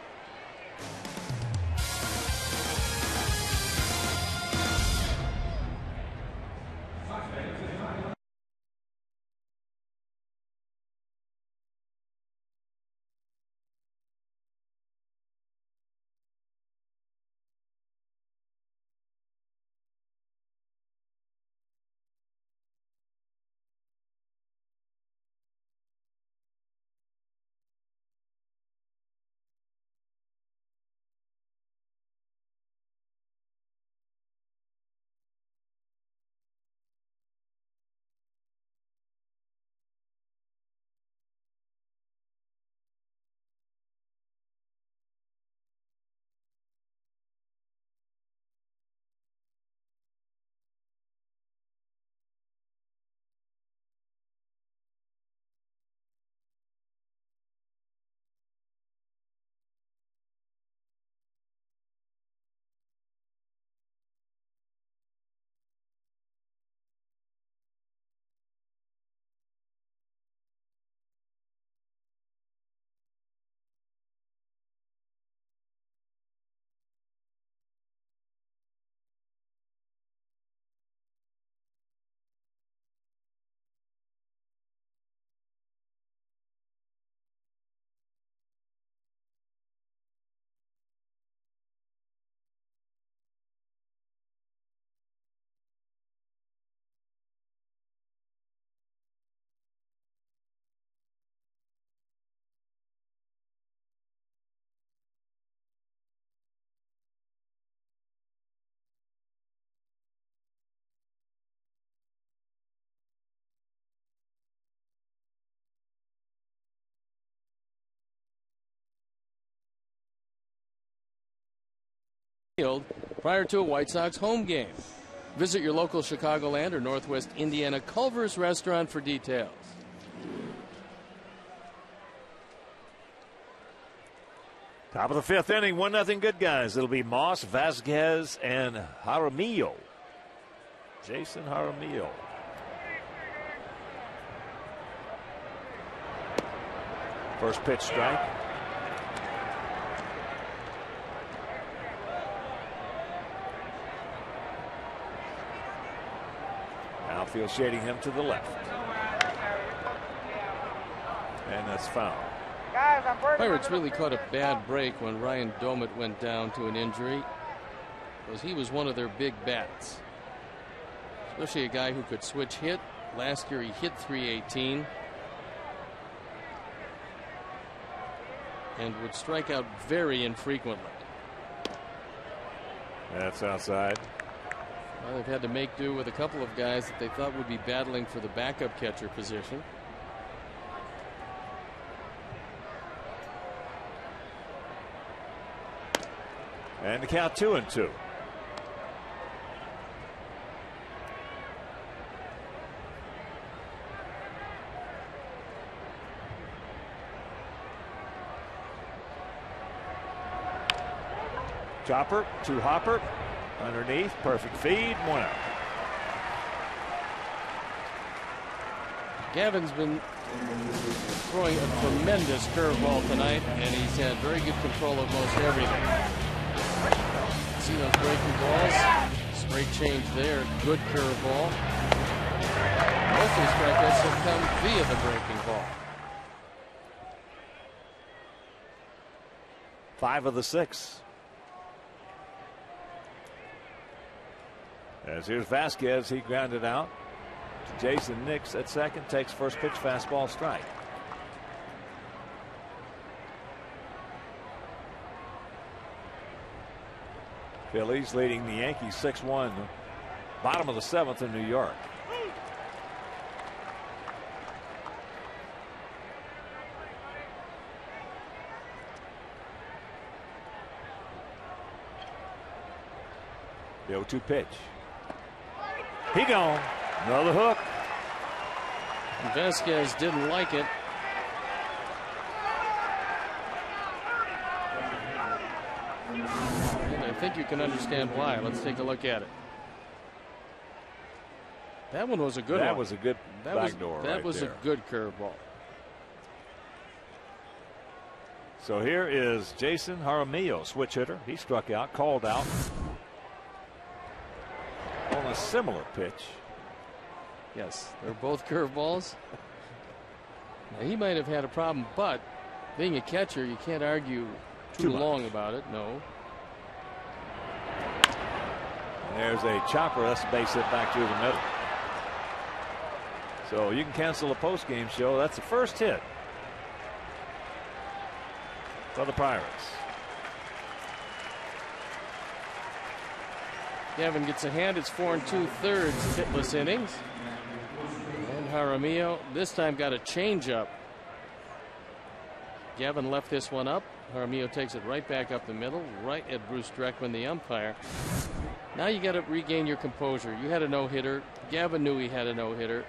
Prior to a White Sox home game. Visit your local Chicagoland or Northwest Indiana Culver's restaurant for details. Top of the 5th inning, 1-0 good guys. It'll be Moss, Vasquez, and Jaramillo. Jason Jaramillo. First pitch strike. Outfield shading him to the left. And that's foul. Pirates really caught a bad break when Ryan Domit went down to an injury, because he was one of their big bats, especially a guy who could switch hit Last year he hit .318 and would strike out very infrequently. That's outside. Well, they've had to make do with a couple of guys that they thought would be battling for the backup catcher position. And the count 2-2. Chopper to Hopper. Underneath. Perfect feed. 1 out. Gavin's been throwing a tremendous curveball tonight, and he's had very good control of most everything. See those breaking balls? Straight change there. Good curveball. Most of his strikeouts have come via the breaking ball. 5 of the 6. As here's Vasquez, he grounded out to Jason Nix at second, takes first pitch, fastball, strike. Phillies leading the Yankees 6-1. Bottom of the 7th in New York. The 0-2 pitch. He gone. Another hook. Vasquez didn't like it. And I think you can understand why. Let's take a look at it. That one was a good one. That was a good backdoor. That was a good curveball. So here is Jason Jaramillo, switch hitter. He struck out, called out on a similar pitch. Yes, they're both curveballs. Now, he might have had a problem, but being a catcher, you can't argue too long about it. No. And there's a chopper. That's a base hit back through the middle. So you can cancel a post-game show. That's the first hit for the Pirates. Gavin gets a hand. It's 4 2/3 hitless innings. And Jaramillo this time got a changeup. Gavin left this one up. Jaramillo takes it right back up the middle, right at Bruce Dreckman, the umpire. Now you got to regain your composure. You had a no-hitter. Gavin knew he had a no-hitter.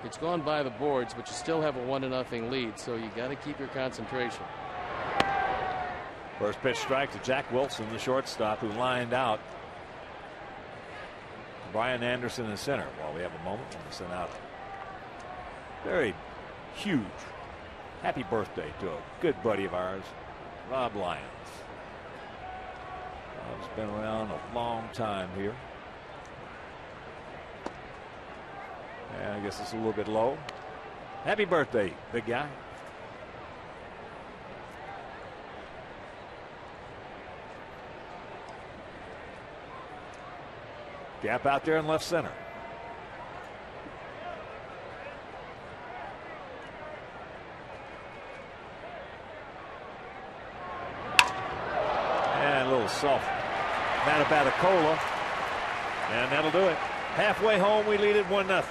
It's gone by the boards, but you still have a 1-0 lead, so you got to keep your concentration. First pitch strike to Jack Wilson, the shortstop, who lined out Brian Anderson in center. While we have a moment, we'll send out a very huge happy birthday to a good buddy of ours, Rob Lyons. Rob's been around a long time here. And I guess it's a little bit low. Happy birthday, big guy. Gap out there in left center. And a little soft Matabatacola. And that'll do it. Halfway home, we lead it 1-0.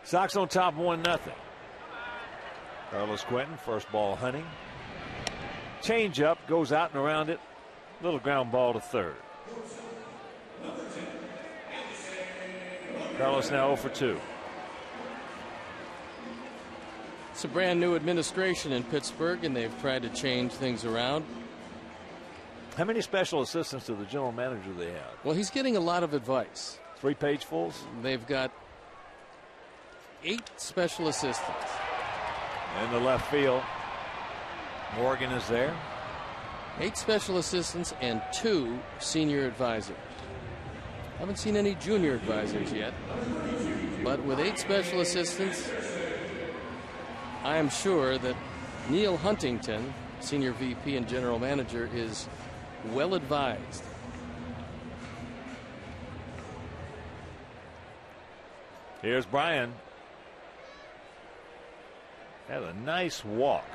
Sox on top 1-0. Carlos Quentin, first ball hunting. Change up, goes out and around it. Little ground ball to third. Carlos now 0 for 2. It's a brand new administration in Pittsburgh, and they've tried to change things around. How many special assistants to the general manager they have? Well, he's getting a lot of advice. 3-page fulls? They've got 8 special assistants. In the left field, Morgan is there. 8 special assistants and 2 senior advisors. Haven't seen any junior advisors yet. But with 8 special assistants, I am sure that Neil Huntington, senior VP and general manager, is well advised. Here's Brian. Had a nice walk.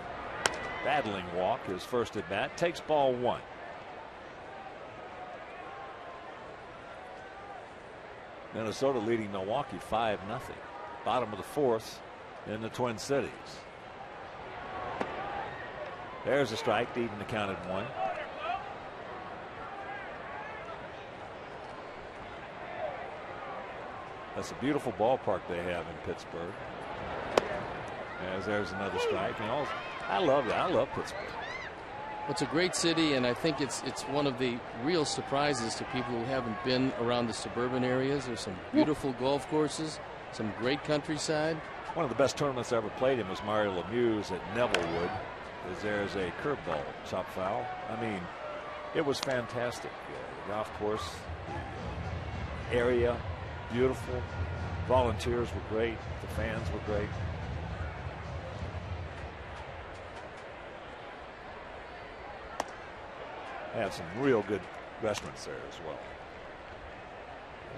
Battling walk, his first at bat. Takes ball 1. Minnesota leading Milwaukee 5-0. Bottom of the 4th in the Twin Cities. There's a strike, even the count at 1. That's a beautiful ballpark they have in Pittsburgh. As there's another strike. You know, I love that. I love Pittsburgh. It's a great city, and I think it's one of the real surprises to people who haven't been around the suburban areas. There's some beautiful golf courses, some great countryside. One of the best tournaments I ever played in was Mario Lemieux's at Nevillewood. There's a curveball chop foul. I mean, it was fantastic. The golf course, the area, beautiful. Volunteers were great. The fans were great. They have some real good restaurants there as well.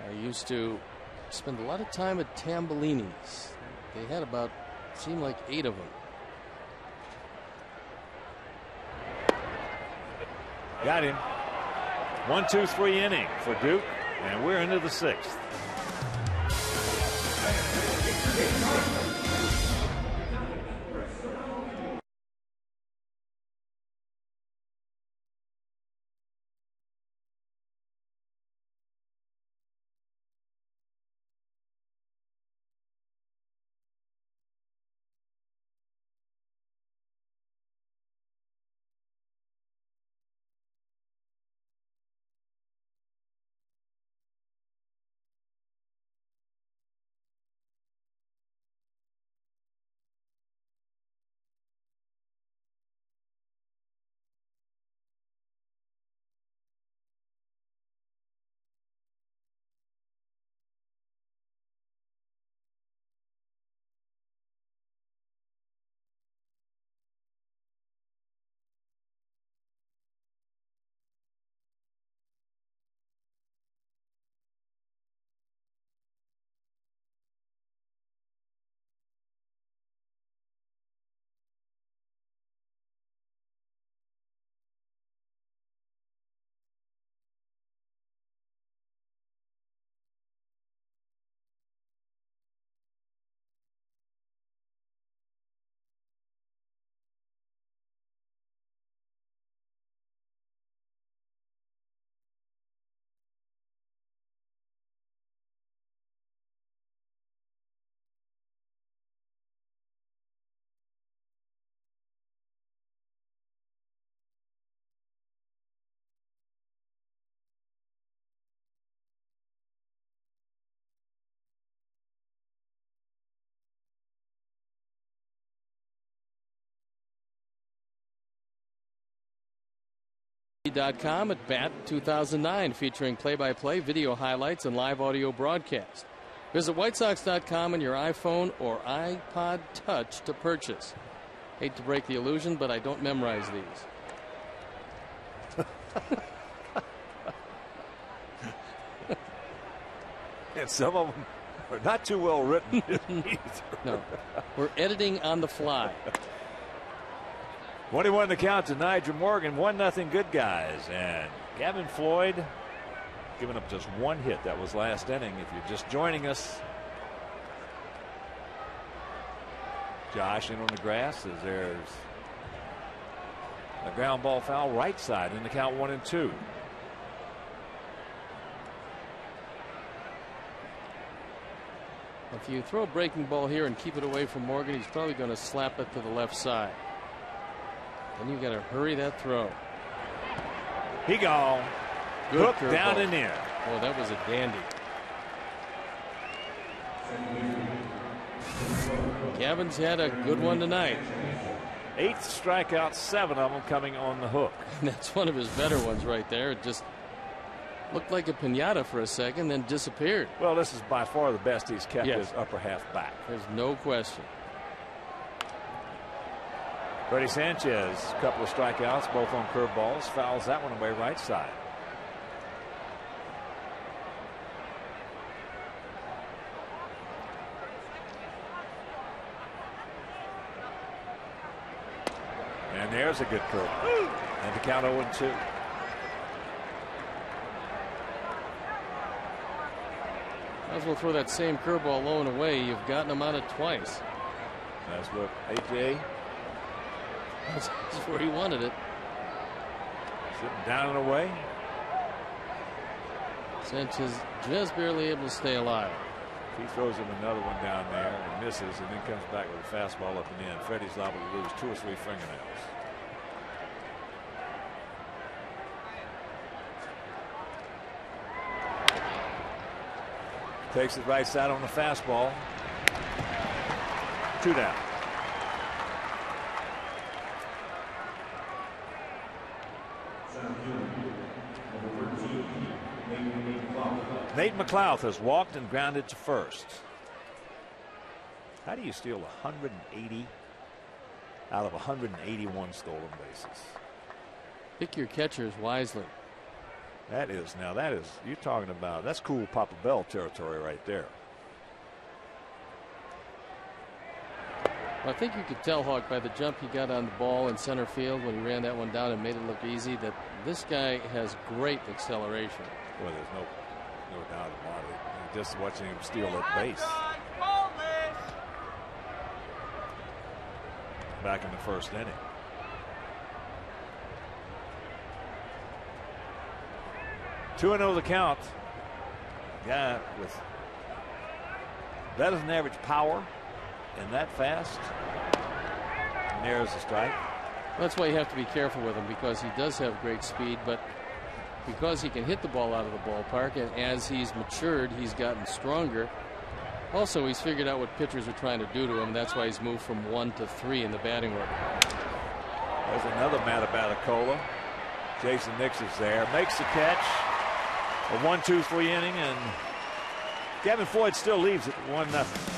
I used to spend a lot of time at Tambellini's. They had about, seemed like 8 of them. Got him. 1-2-3 inning for Duke, and we're into the 6th. .com at BAT 2009, featuring play-by-play, video highlights, and live audio broadcast. Visit WhiteSox.com on your iPhone or iPod Touch to purchase. Hate to break the illusion, but I don't memorize these. And some of them are not too well written either. No, we're editing on the fly. 21 to count to Nigel Morgan. 1-0 good guys. And Gavin Floyd giving up just 1 hit. That was last inning. If you're just joining us, Josh in on the grass as there's a ground ball foul right side in the count 1-2. If you throw a breaking ball here and keep it away from Morgan, he's probably going to slap it to the left side. Then you've got to hurry that throw. He gone. Good Hook down ball. and in. Oh, that was a dandy. Gavin's had a good one tonight. 8 strikeouts, 7 of them coming on the hook. That's one of his better ones right there. It just looked like a piñata for a second, then disappeared. Well, this is by far the best he's kept Yes. his upper half back. There's no question. Freddie Sanchez, a couple of strikeouts, both on curveballs, fouls that one away right side. And there's a good curve. And the count 0-2. Might as well throw that same curveball low and away. You've gotten him on it twice. That's what AJ. That's where he wanted it. Sitting down and away. Sanchez just barely able to stay alive. He throws him another one down there and misses, and then comes back with a fastball up and in. Freddie's liable to lose 2 or 3 fingernails. Takes it right side on the fastball. 2 down. Nate McLeod has walked and grounded to first. How do you steal 180 out of 181 stolen bases? Pick your catchers wisely. That is, you're talking about, that's cool Papa Bell territory right there. Well, I think you could tell, Hawk, by the jump he got on the ball in center field when he ran that one down and made it look easy, that this guy has great acceleration. Well, there's no doubt about it. Just watching him steal that base. Back in the first inning. Two and 0 the count. Guy with better than average power and that fast. And there's the strike. That's why you have to be careful with him, because he does have great speed, but because he can hit the ball out of the ballpark, and as he's matured, he's gotten stronger. Also, he's figured out what pitchers are trying to do to him. That's why he's moved from 1 to 3 in the batting order. There's another Matabatacola. Jason Nix is there, makes the catch. A 1-2-3 inning, and Gavin Floyd still leaves it 1-0.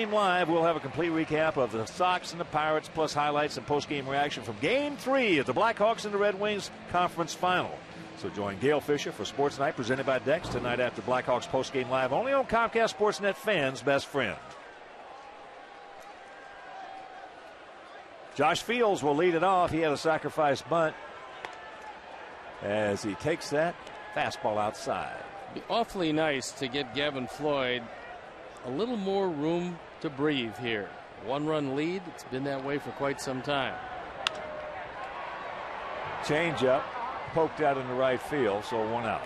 Live, we'll have a complete recap of the Sox and the Pirates, plus highlights and post-game reaction from Game 3 of the Blackhawks and the Red Wings Conference Final. So join Gail Fisher for Sports Night, presented by Dex, tonight after Blackhawks post-game live, only on Comcast Sportsnet, fans' best friend. Josh Fields will lead it off. He had a sacrifice bunt as he takes that fastball outside. Be awfully nice to get Gavin Floyd a little more room to breathe here. 1-run lead. It's been that way for quite some time. Change up, poked out in the right field, so 1 out.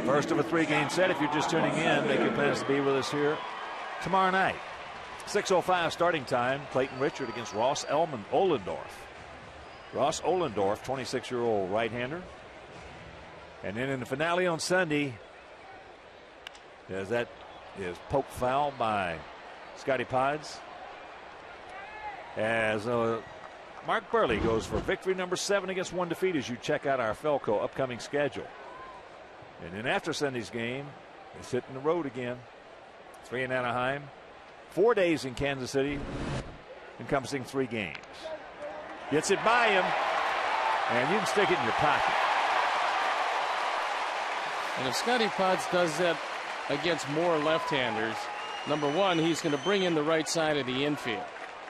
First of a 3-game set. If you're just tuning in, make your plans to be with us here tomorrow night. 6:05 starting time. Clayton Richard against Ross Ollendorf. Ross Ollendorf, 26-year-old right-hander. And then in the finale on Sunday, as that is poked foul by Scotty Pods, as Mark Burley goes for victory number 7 against 1 defeat, as you check out our Felco upcoming schedule. And then after Sunday's game, it's hitting the road again. 3 in Anaheim, 4 days in Kansas City, encompassing 3 games. Gets it by him, and you can stick it in your pocket. And if Scotty Pods does that against more left-handers, number one, he's going to bring in the right side of the infield.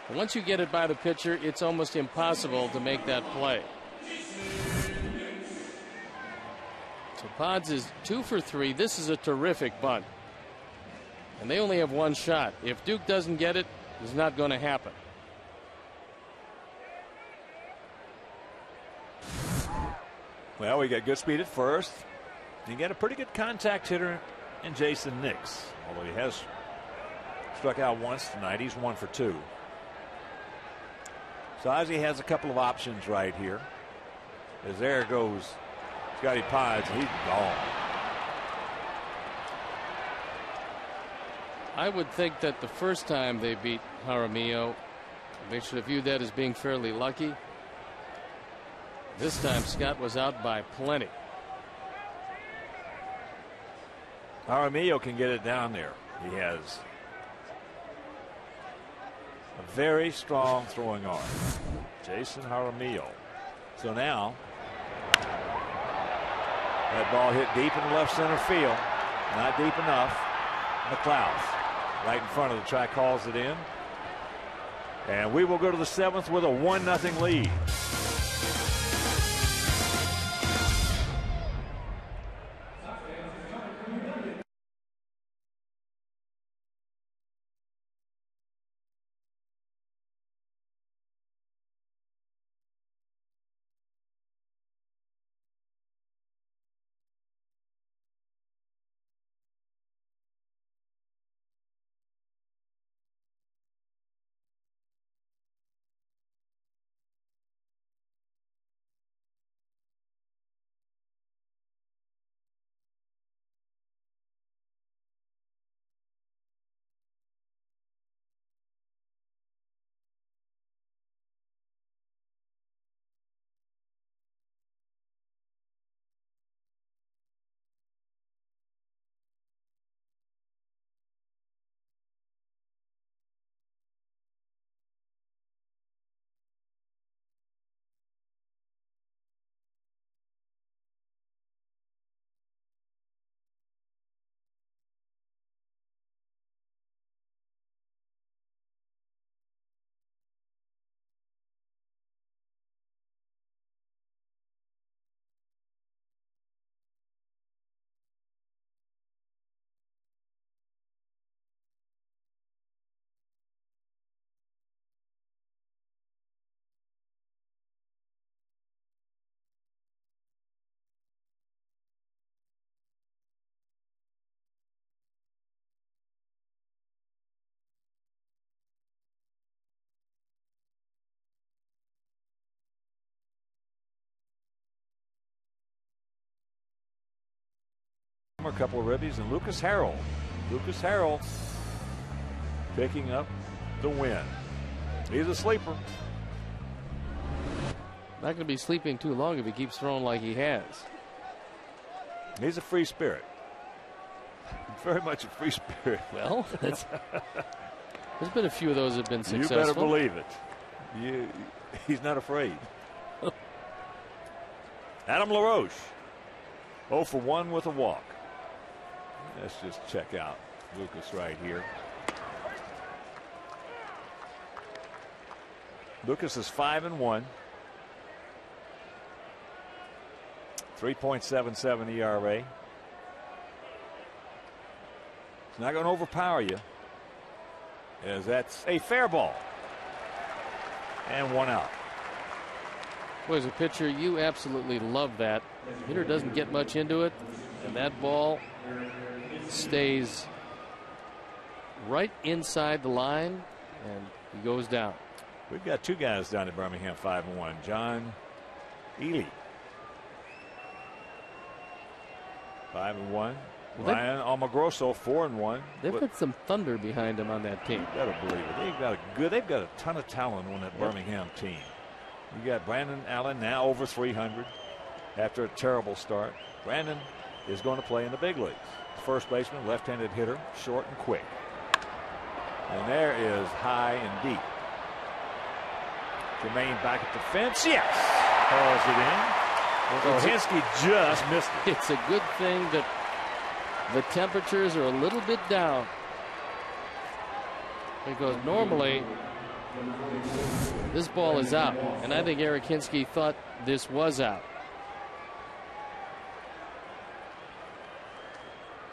And once you get it by the pitcher, it's almost impossible to make that play. So Pods is 2 for 3. This is a terrific bunt. And they only have 1 shot. If Duke doesn't get it, it's not going to happen. Well, we got good speed at first. You got a pretty good contact hitter in Jason Nix, although he has struck out once tonight. He's 1 for 2. So Ozzie has a couple of options right here. As there goes Scotty Pods, he's gone. I would think that the first time they beat Jaramillo, they should have viewed that as being fairly lucky. This time Scott was out by plenty. Jaramillo can get it down there. He has a very strong throwing arm. Jason Jaramillo. So now that ball hit deep in the left center field. Not deep enough. McLeod right in front of the track calls it in. And we will go to the 7th with a 1-0 lead. A couple of ribbies, and Lucas Harrell. Lucas Harrell picking up the win. He's a sleeper. Not going to be sleeping too long if he keeps throwing like he has. He's a free spirit. Very much a free spirit. Well, there's been a few of those that have been successful. You better believe it. He's not afraid. Adam LaRoche, 0 for 1 with a walk. Let's just check out Lucas right here. Lucas is 5-1. 3.77 ERA. It's not going to overpower you, as that's a fair ball. And 1 out. Well, as a pitcher, you absolutely love that. The hitter doesn't get much into it, and that ball stays right inside the line, and he goes down. We've got 2 guys down at Birmingham 5-1. John Ely, 5-1. Ryan Almagrosso, 4-1. They've got some thunder behind them on that team. You gotta believe it. They've got a ton of talent on that Birmingham team. You got Brandon Allen now over 300 after a terrible start. Brandon is going to play in the big leagues. First baseman, left-handed hitter, short and quick. And there is high and deep. Jermaine back at the fence. Yes, hauls it in. Kohinski just missed it. It's a good thing that the temperatures are a little bit down, because normally this ball is out, and I think Eric Hinske thought this was out.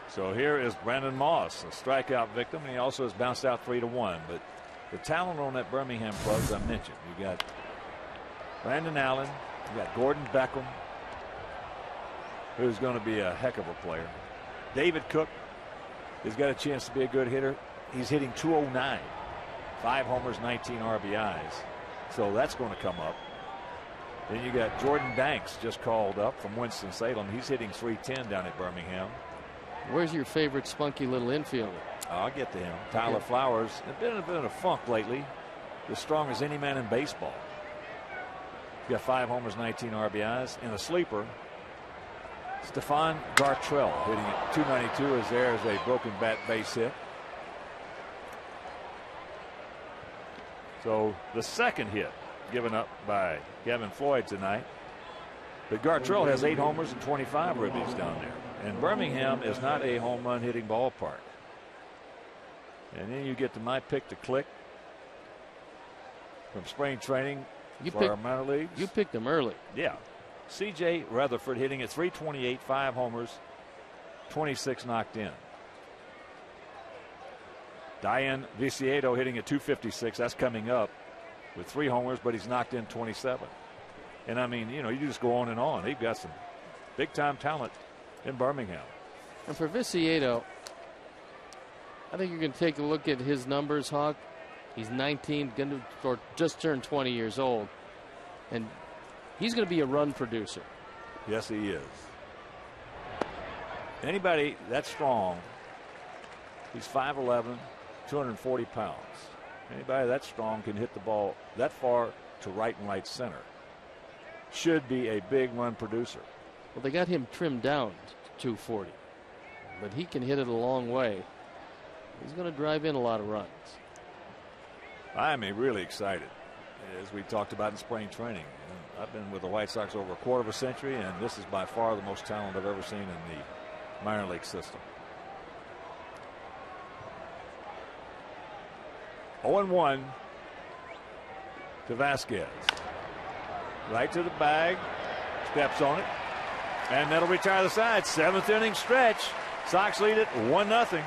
So here is Brandon Moss, a strikeout victim, and he also has bounced out 3-1. But the talent on that Birmingham club, as I mentioned, you got Brandon Allen, you got Gordon Beckham, who's going to be a heck of a player. David Cook has got a chance to be a good hitter. He's hitting .209, 5 homers, 19 RBIs. So that's going to come up. Then you got Jordan Danks just called up from Winston-Salem. He's hitting .310 down at Birmingham. Where's your favorite spunky little infielder? I'll get to him. Tyler Flowers. Been in a funk lately. As strong as any man in baseball. He's got 5 homers, 19 RBIs. And a sleeper, Stefan Gartrell, hitting at .292 as there is a broken bat base hit. So the second hit given up by Gavin Floyd tonight. But Gartrell has 8 homers and 25 ribbies down there. And Birmingham is not a home run hitting ballpark. And then you get to my pick to click from spring training for our minor leagues. You picked them early. Yeah. C.J. Rutherford hitting at .328, 5 homers, 26 knocked in. Diane Viciedo hitting at .256. That's coming up with 3 homers, but he's knocked in 27. And I mean, you just go on and on. They've got some big time talent in Birmingham. And for Viciedo, I think you can take a look at his numbers, Hawk. He's 19, or just turned 20 years old. And he's going to be a run producer. Yes, he is. Anybody that strong, he's 5'11", 240 pounds. Anybody that strong can hit the ball that far to right and right center. Should be a big run producer. Well, they got him trimmed down to 240, but he can hit it a long way. He's going to drive in a lot of runs. I'm really excited, as we talked about in spring training. I've been with the White Sox over a quarter of a century, and this is by far the most talent I've ever seen in the minor league system. 0-1 to Vasquez. Right to the bag, steps on it, and that'll retire the side. 7th inning stretch. Sox lead it 1-0.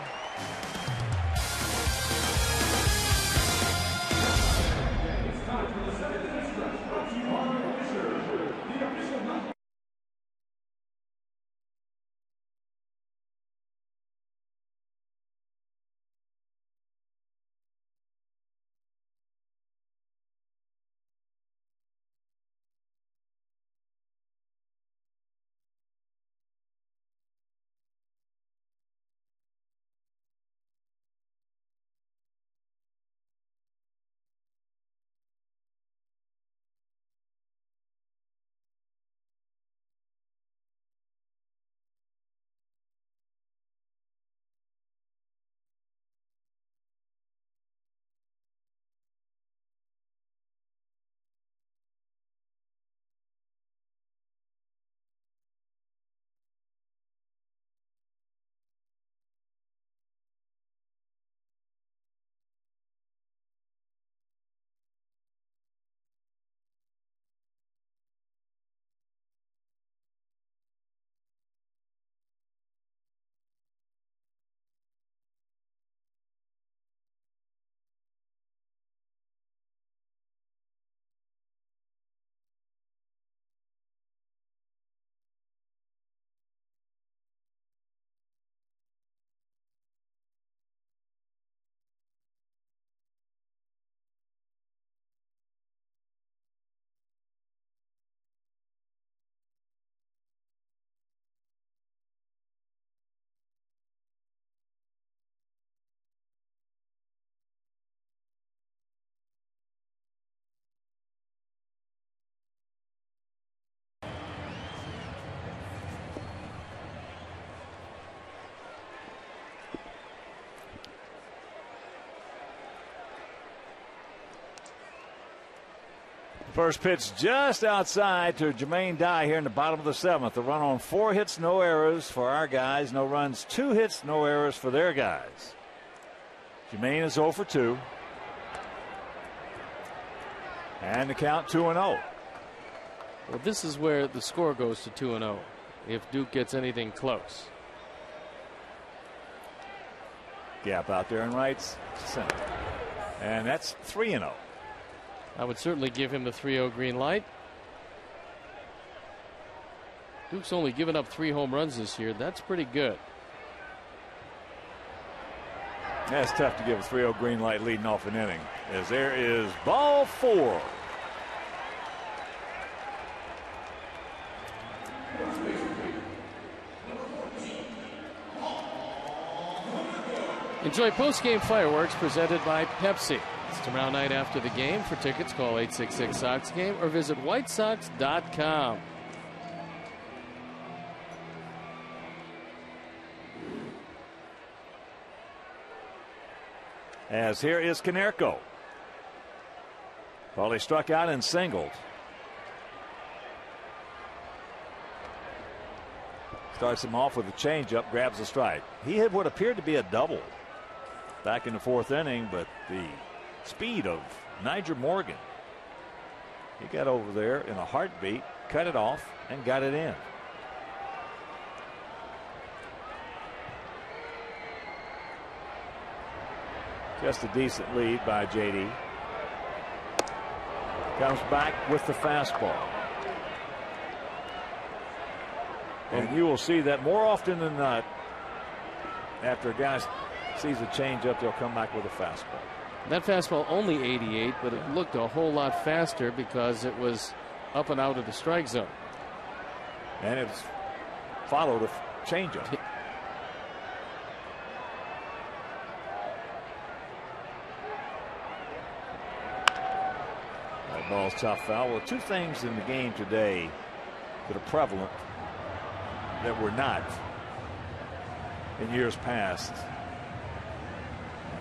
First pitch just outside to Jermaine Dye here in the bottom of the 7th. The run on 4 hits, no errors for our guys. No runs, 2 hits, no errors for their guys. Jermaine is 0 for 2. And the count 2-0. Well, this is where the score goes to 2-0 if Duke gets anything close. Gap out there in right center. And that's 3-0. I would certainly give him the 3-0 green light. Duke's only given up 3 home runs this year. That's pretty good. That's tough to give a 3-0 green light leading off an inning, as there is ball 4. Enjoy post-game fireworks presented by Pepsi. It's tomorrow night after the game. For tickets, call 866-SOX-GAME or visit whitesox.com. As here is Konerko. Well, he struck out and singled. Starts him off with a changeup, grabs a strike. He had what appeared to be a double back in the 4th inning, but the speed of Niger Morgan, he got over there in a heartbeat, cut it off, and got it in. Just a decent lead by JD. Comes back with the fastball. And you will see that more often than not, after a guy sees a changeup, they'll come back with a fastball. That fastball only 88, but it looked a whole lot faster because it was up and out of the strike zone. And it followed a changeup. That ball's tough foul. Well, 2 things in the game today that are prevalent that were not in years past.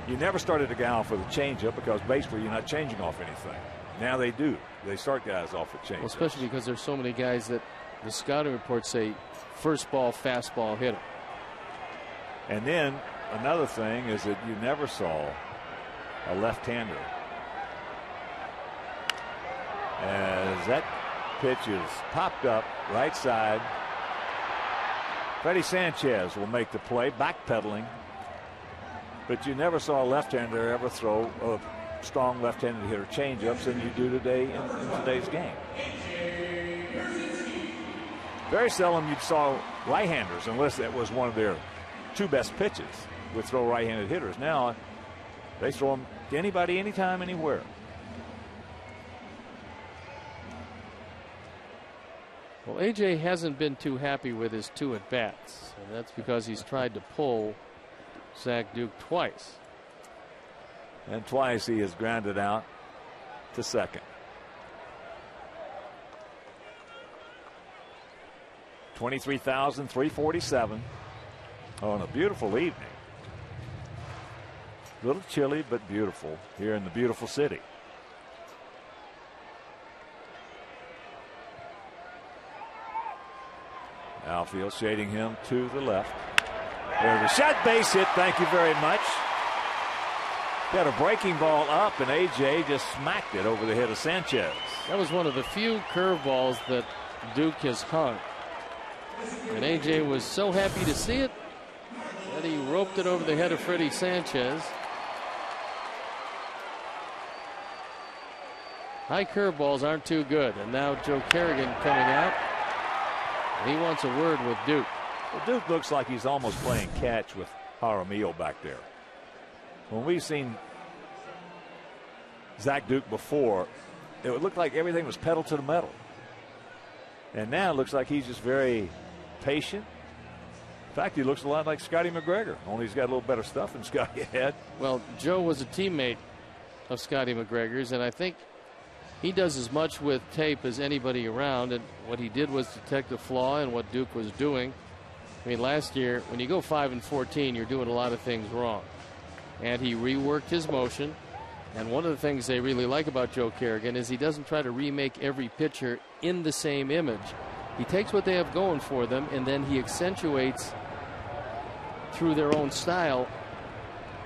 You never started a guy off with a changeup because basically you're not changing off anything. Now they do. They start guys off with changeups. Well, especially because there's so many guys that the scouting reports say first ball fastball hitter. And then another thing is that you never saw a left-hander. As that pitch is popped up right side. Freddie Sanchez will make the play, backpedaling. But you never saw a left-hander ever throw a strong left-handed hitter changeups than you do today in today's game. Very seldom you saw right-handers, unless that was one of their 2 best pitches, would throw right-handed hitters. Now they throw them to anybody, anytime, anywhere. Well, AJ hasn't been too happy with his 2 at-bats, and that's because he's tried to pull Zach Duke twice. And twice he has grounded out to second. 23,347 on a beautiful evening. A little chilly, but beautiful here in the beautiful city. Outfield shading him to the left. There's a shot, base hit. Thank you very much. Got a breaking ball up, and AJ just smacked it over the head of Sanchez. That was one of the few curveballs that Duke has hung. And AJ was so happy to see it that he roped it over the head of Freddie Sanchez. High curveballs aren't too good. And now Joe Kerrigan coming out. He wants a word with Duke. Well, Duke looks like he's almost playing catch with Jaramillo back there. When we've seen Zach Duke before, it would look like everything was pedal to the metal. And now it looks like he's just very patient. In fact, he looks a lot like Scotty McGregor, only he's got a little better stuff than Scotty had. Well, Joe was a teammate of Scotty McGregor's, and I think he does as much with tape as anybody around, and what he did was detect a flaw in what Duke was doing. I mean, last year, when you go 5-14, you're doing a lot of things wrong. And he reworked his motion, And one of the things they really like about Joe Kerrigan is he doesn't try to remake every pitcher in the same image. He takes what they have going for them, and then he accentuates through their own style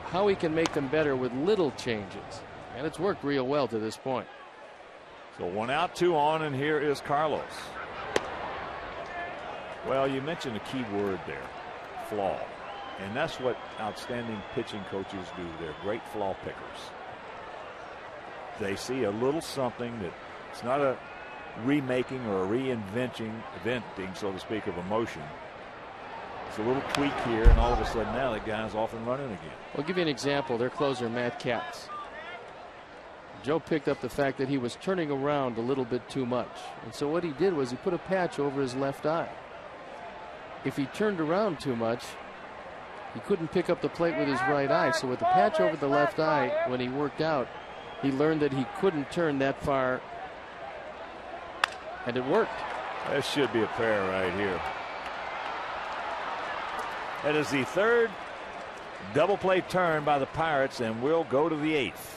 how he can make them better with little changes. And it's worked real well to this point. So 1 out, 2 on, and here is Carlos. Well, you mentioned a key word there, flaw. And that's what outstanding pitching coaches do. They're great flaw pickers. They see a little something that it's not a remaking or a reinventing, so to speak, of emotion. It's a little tweak here, and all of a sudden now the guy's off and running again. I'll give you an example. Their closer, Matt Katz. Joe picked up the fact that he was turning around a little bit too much. And so what he did was he put a patch over his left eye. If he turned around too much, he couldn't pick up the plate with his right eye. So with the patch over the left eye, when he worked out, he learned that he couldn't turn that far, and it worked. That should be a pair right here. That is the third double play turn by the Pirates, and we'll go to the 8th.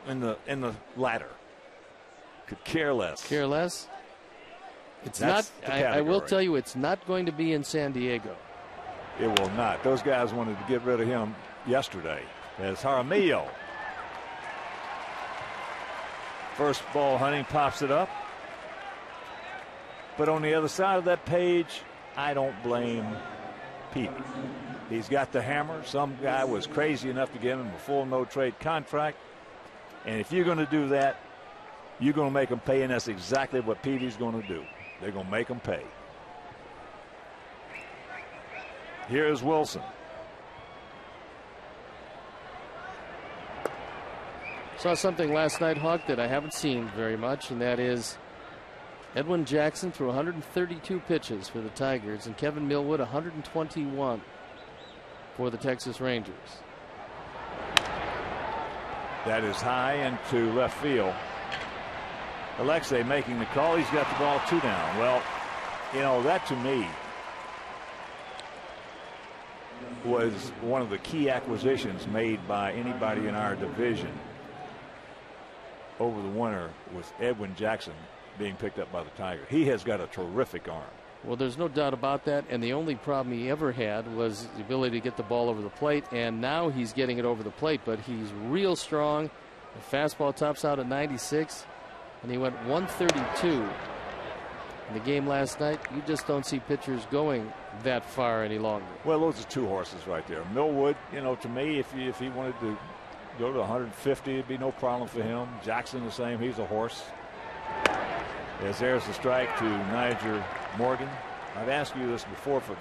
In the ladder. Could care less. Care less? It's That's not. I will tell you, it's not going to be in San Diego. It will not. Those guys wanted to get rid of him yesterday. As Jaramillo. First ball, Hunting pops it up. But on the other side of that page, I don't blame Pete. He's got the hammer. Some guy was crazy enough to give him a full no-trade contract. And if you're going to do that, you're going to make them pay, and that's exactly what Petey's going to do. They're going to make them pay. Here is Wilson. Saw something last night, Hawk, that I haven't seen very much, and that is Edwin Jackson threw 132 pitches for the Tigers, and Kevin Millwood 121 for the Texas Rangers. That is high into left field. Alexei making the call. He's got the ball 2 down. Well, you know, that to me was one of the key acquisitions made by anybody in our division over the winter, was Edwin Jackson being picked up by the Tigers. He has got a terrific arm. Well, there's no doubt about that, and the only problem he ever had was the ability to get the ball over the plate, and now he's getting it over the plate, but he's real strong. The fastball tops out at 96, and he went 132 In the game last night, you just don't see pitchers going that far any longer. Well, those are two horses right there. Millwood, you know, to me, if he wanted to go to 150, it'd be no problem for him. Jackson the same. He's a horse. As there's the strike to Niger Morgan. I've asked you this before for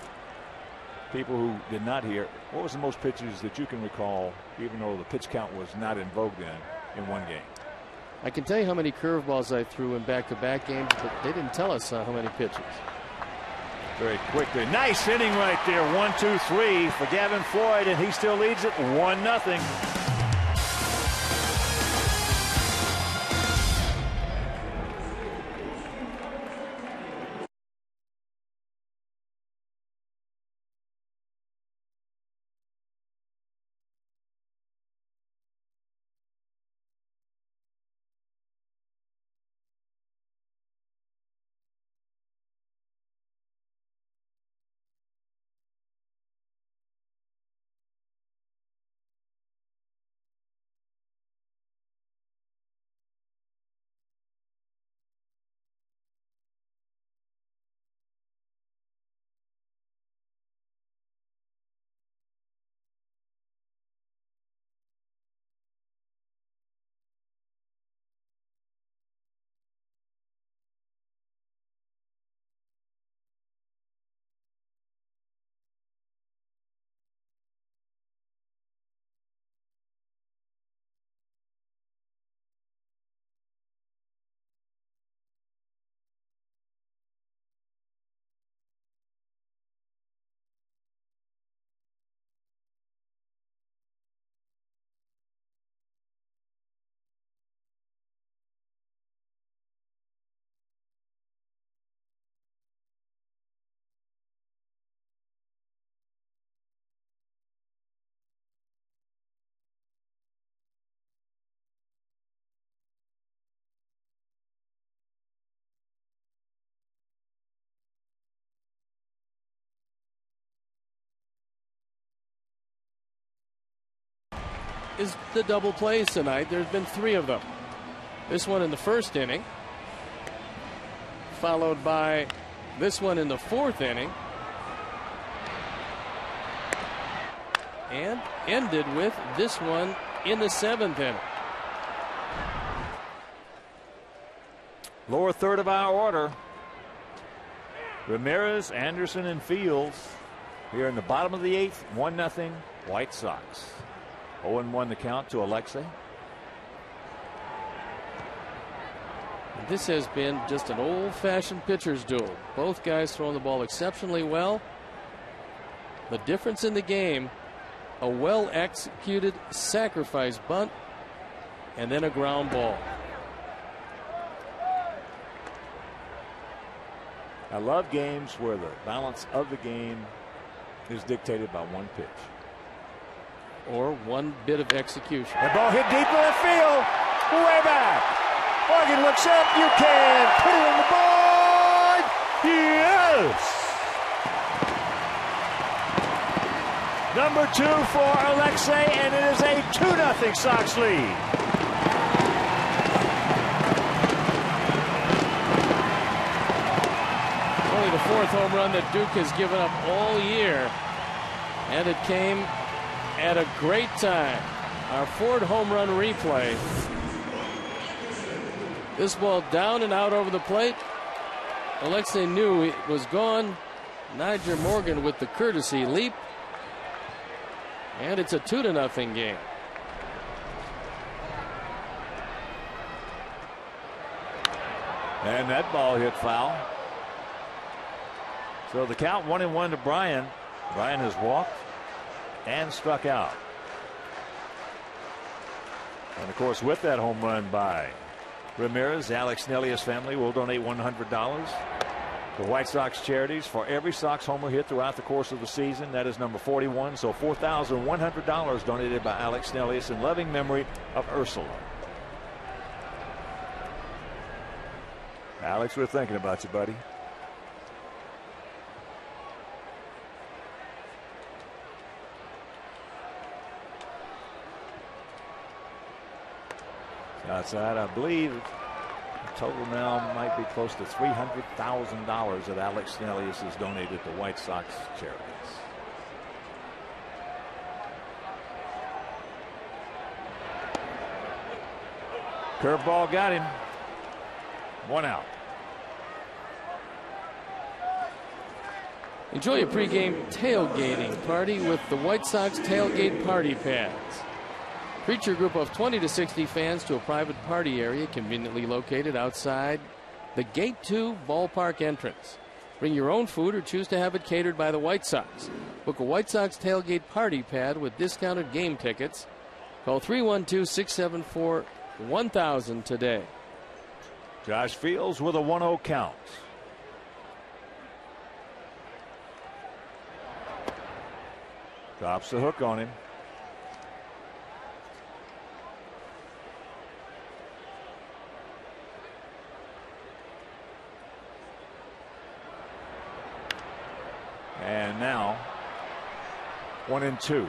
people who did not hear. What was the most pitches that you can recall, even though the pitch count was not in vogue then, in one game? I can tell you how many curveballs I threw in back-to-back games, but they didn't tell us how many pitches. Very quickly. Nice inning right there. 1-2-3 for Gavin Floyd, and he still leads it 1-0. Is the double plays tonight. There's been 3 of them. This one in the first inning, followed by this one in the 4th inning, and ended with this one in the 7th inning. Lower third of our order. Ramirez, Anderson, and Fields here in the bottom of the 8th. 1-0 White Sox. 0-1 the count to Alexei. This has been just an old-fashioned pitcher's duel. Both guys throwing the ball exceptionally well. The difference in the game, a well-executed sacrifice bunt and then a ground ball. I love games where the balance of the game is dictated by one pitch. Or one bit of execution. The ball hit deep in left field. Way back. Morgan looks up. You can put it on the board. Yes. Number 2 for Alexei, and it is a 2-0 Sox lead. Only the 4th home run that Duke has given up all year, and it came at a great time. Our Ford home run replay. This ball down and out over the plate. Alexei knew it was gone. Niger Morgan with the courtesy leap. And it's a 2-0 game. And that ball hit foul. So the count 1-1 to Brian. Brian has walked and struck out. And of course, with that home run by Ramirez, Alex Nelius family will donate $100 to White Sox charities for every Sox homer hit throughout the course of the season. That is number 41. So $4,100 donated by Alex Nelius in loving memory of Ursula. Alex, we're thinking about you, buddy. Outside, I believe. total now might be close to $300,000 that Alex Snellius has donated to White Sox charities. Curveball got him. 1 out. Enjoy a pregame tailgating party with the White Sox tailgate party pads. Treat your group of 20 to 60 fans to a private party area conveniently located outside the Gate 2 ballpark entrance. Bring your own food or choose to have it catered by the White Sox. Book a White Sox tailgate party pad with discounted game tickets. Call 312-674-1000 today. Josh Fields with a 1-0 count. Drops the hook on him. And now 1-2.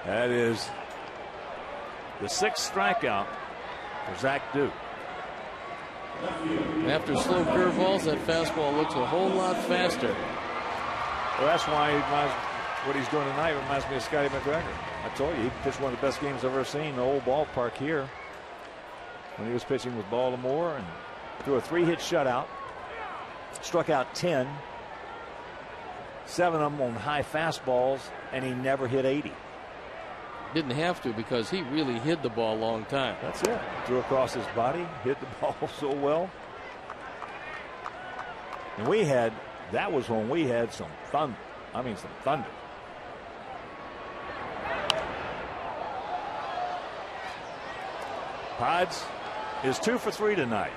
That is the 6th strikeout for Zach Duke. After slow curveballs, that fastball looks a whole lot faster. Well, that's why what he's doing tonight reminds me of Scotty McGregor. I told you, he pitched one of the best games I've ever seen in the old ballpark here when he was pitching with Baltimore, and threw a 3-hit shutout. Struck out 10, 7 of them on high fastballs, and he never hit 80. Didn't have to, because he really hid the ball a long time. That's it. Threw across his body, hit the ball so well. And that was when we had some thunder. I mean, some thunder. Pods is 2 for 3 tonight,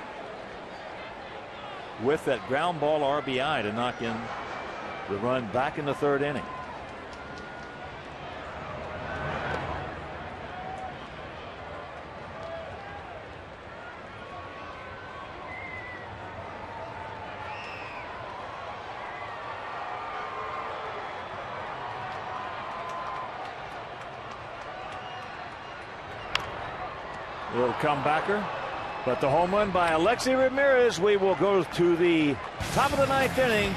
with that ground ball RBI to knock in the run back in the 3rd inning. A little comebacker, but the home run by Alexei Ramirez. We will go to the top of the 9th inning.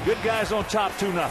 Good guys on top, 2-0.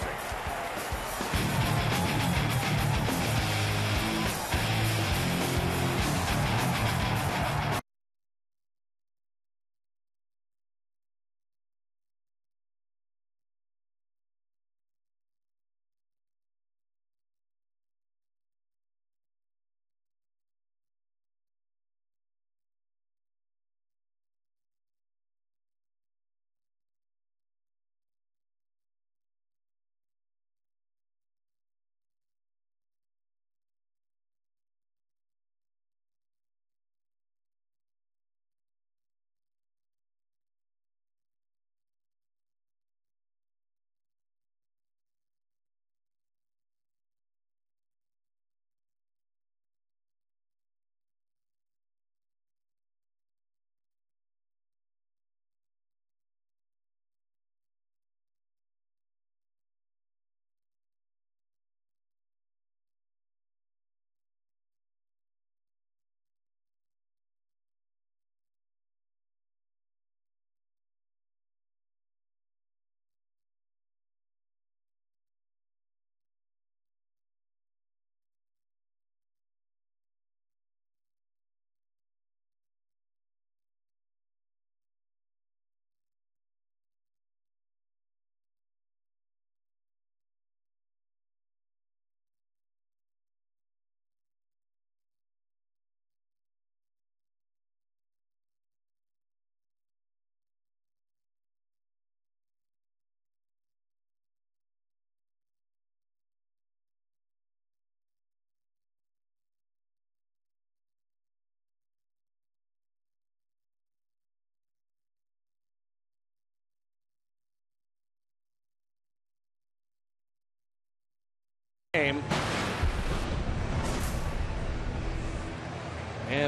And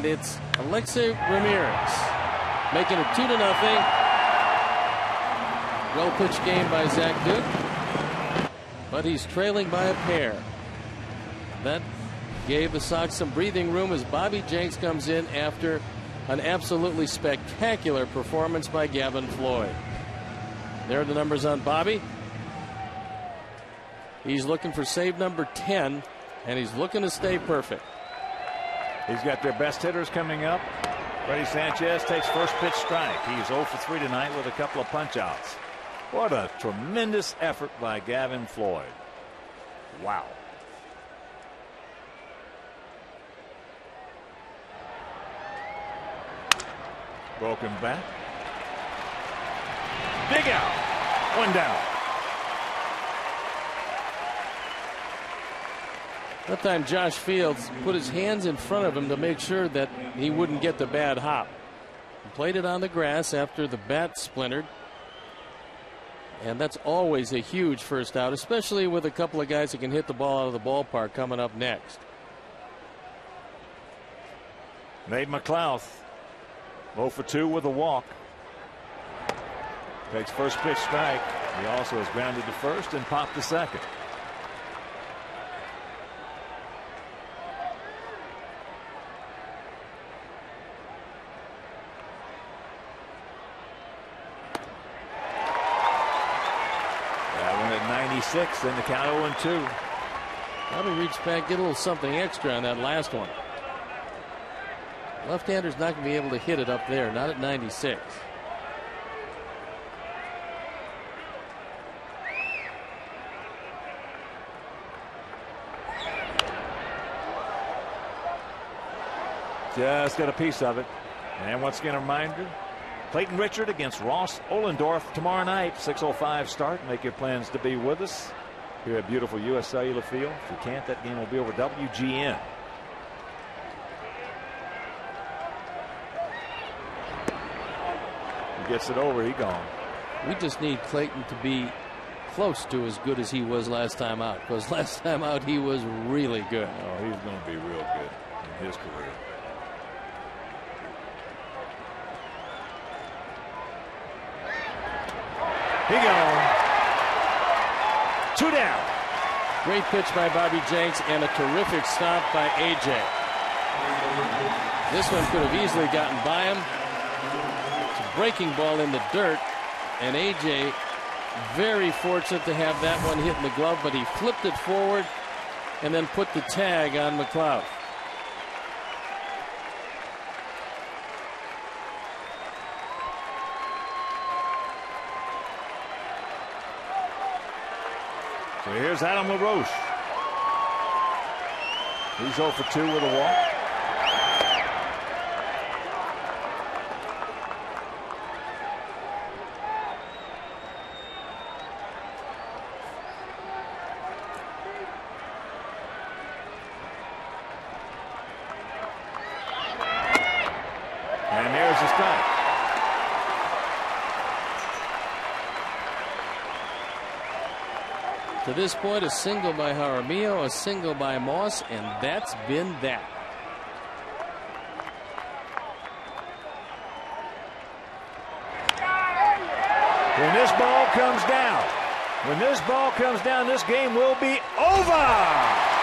it's Alexei Ramirez. making it 2-0. Well pitched game by Zach Duke, but he's trailing by a pair. That gave the Sox some breathing room as Bobby Jenks comes in after an absolutely spectacular performance by Gavin Floyd. There are the numbers on Bobby. He's looking for save number 10, and he's looking to stay perfect. He's got their best hitters coming up. Freddie Sanchez takes first pitch strike. He's 0 for 3 tonight with a couple of punch outs. What a tremendous effort by Gavin Floyd. Wow. Broken bat. Dig out. One down. That time Josh Fields put his hands in front of him to make sure that he wouldn't get the bad hop. He played it on the grass after the bat splintered. And that's always a huge first out, especially with a couple of guys that can hit the ball out of the ballpark coming up next. Nate McLouth 0 for 2 with a walk. Takes first pitch strike. He also is grounded to first and popped to second. Then the count 0-2. Probably reach back, get a little something extra on that last one. Left-hander's not going to be able to hit it up there, not at 96. Just got a piece of it. And once again, a reminder, Clayton Richard against Ross Ollendorf tomorrow night, 6:05 start. Make your plans to be with us here at beautiful U.S. Cellular Field. If you can't, that game will be over WGN. He gets it over, he gone. We just need Clayton to be close to as good as he was last time out, because last time out he was really good. Oh, he's going to be real good in his career. He gone. 2 down. Great pitch by Bobby Jenks and a terrific stop by A.J. This one could have easily gotten by him. It's a breaking ball in the dirt, and A.J. very fortunate to have that one hit in the glove, but he flipped it forward and then put the tag on McLeod. So here's Adam LaRoche. He's 0 for 2 with a walk. And there's the strike. To this point, a single by Jaramillo, a single by Moss, and that's been that. When this ball comes down, this game will be over.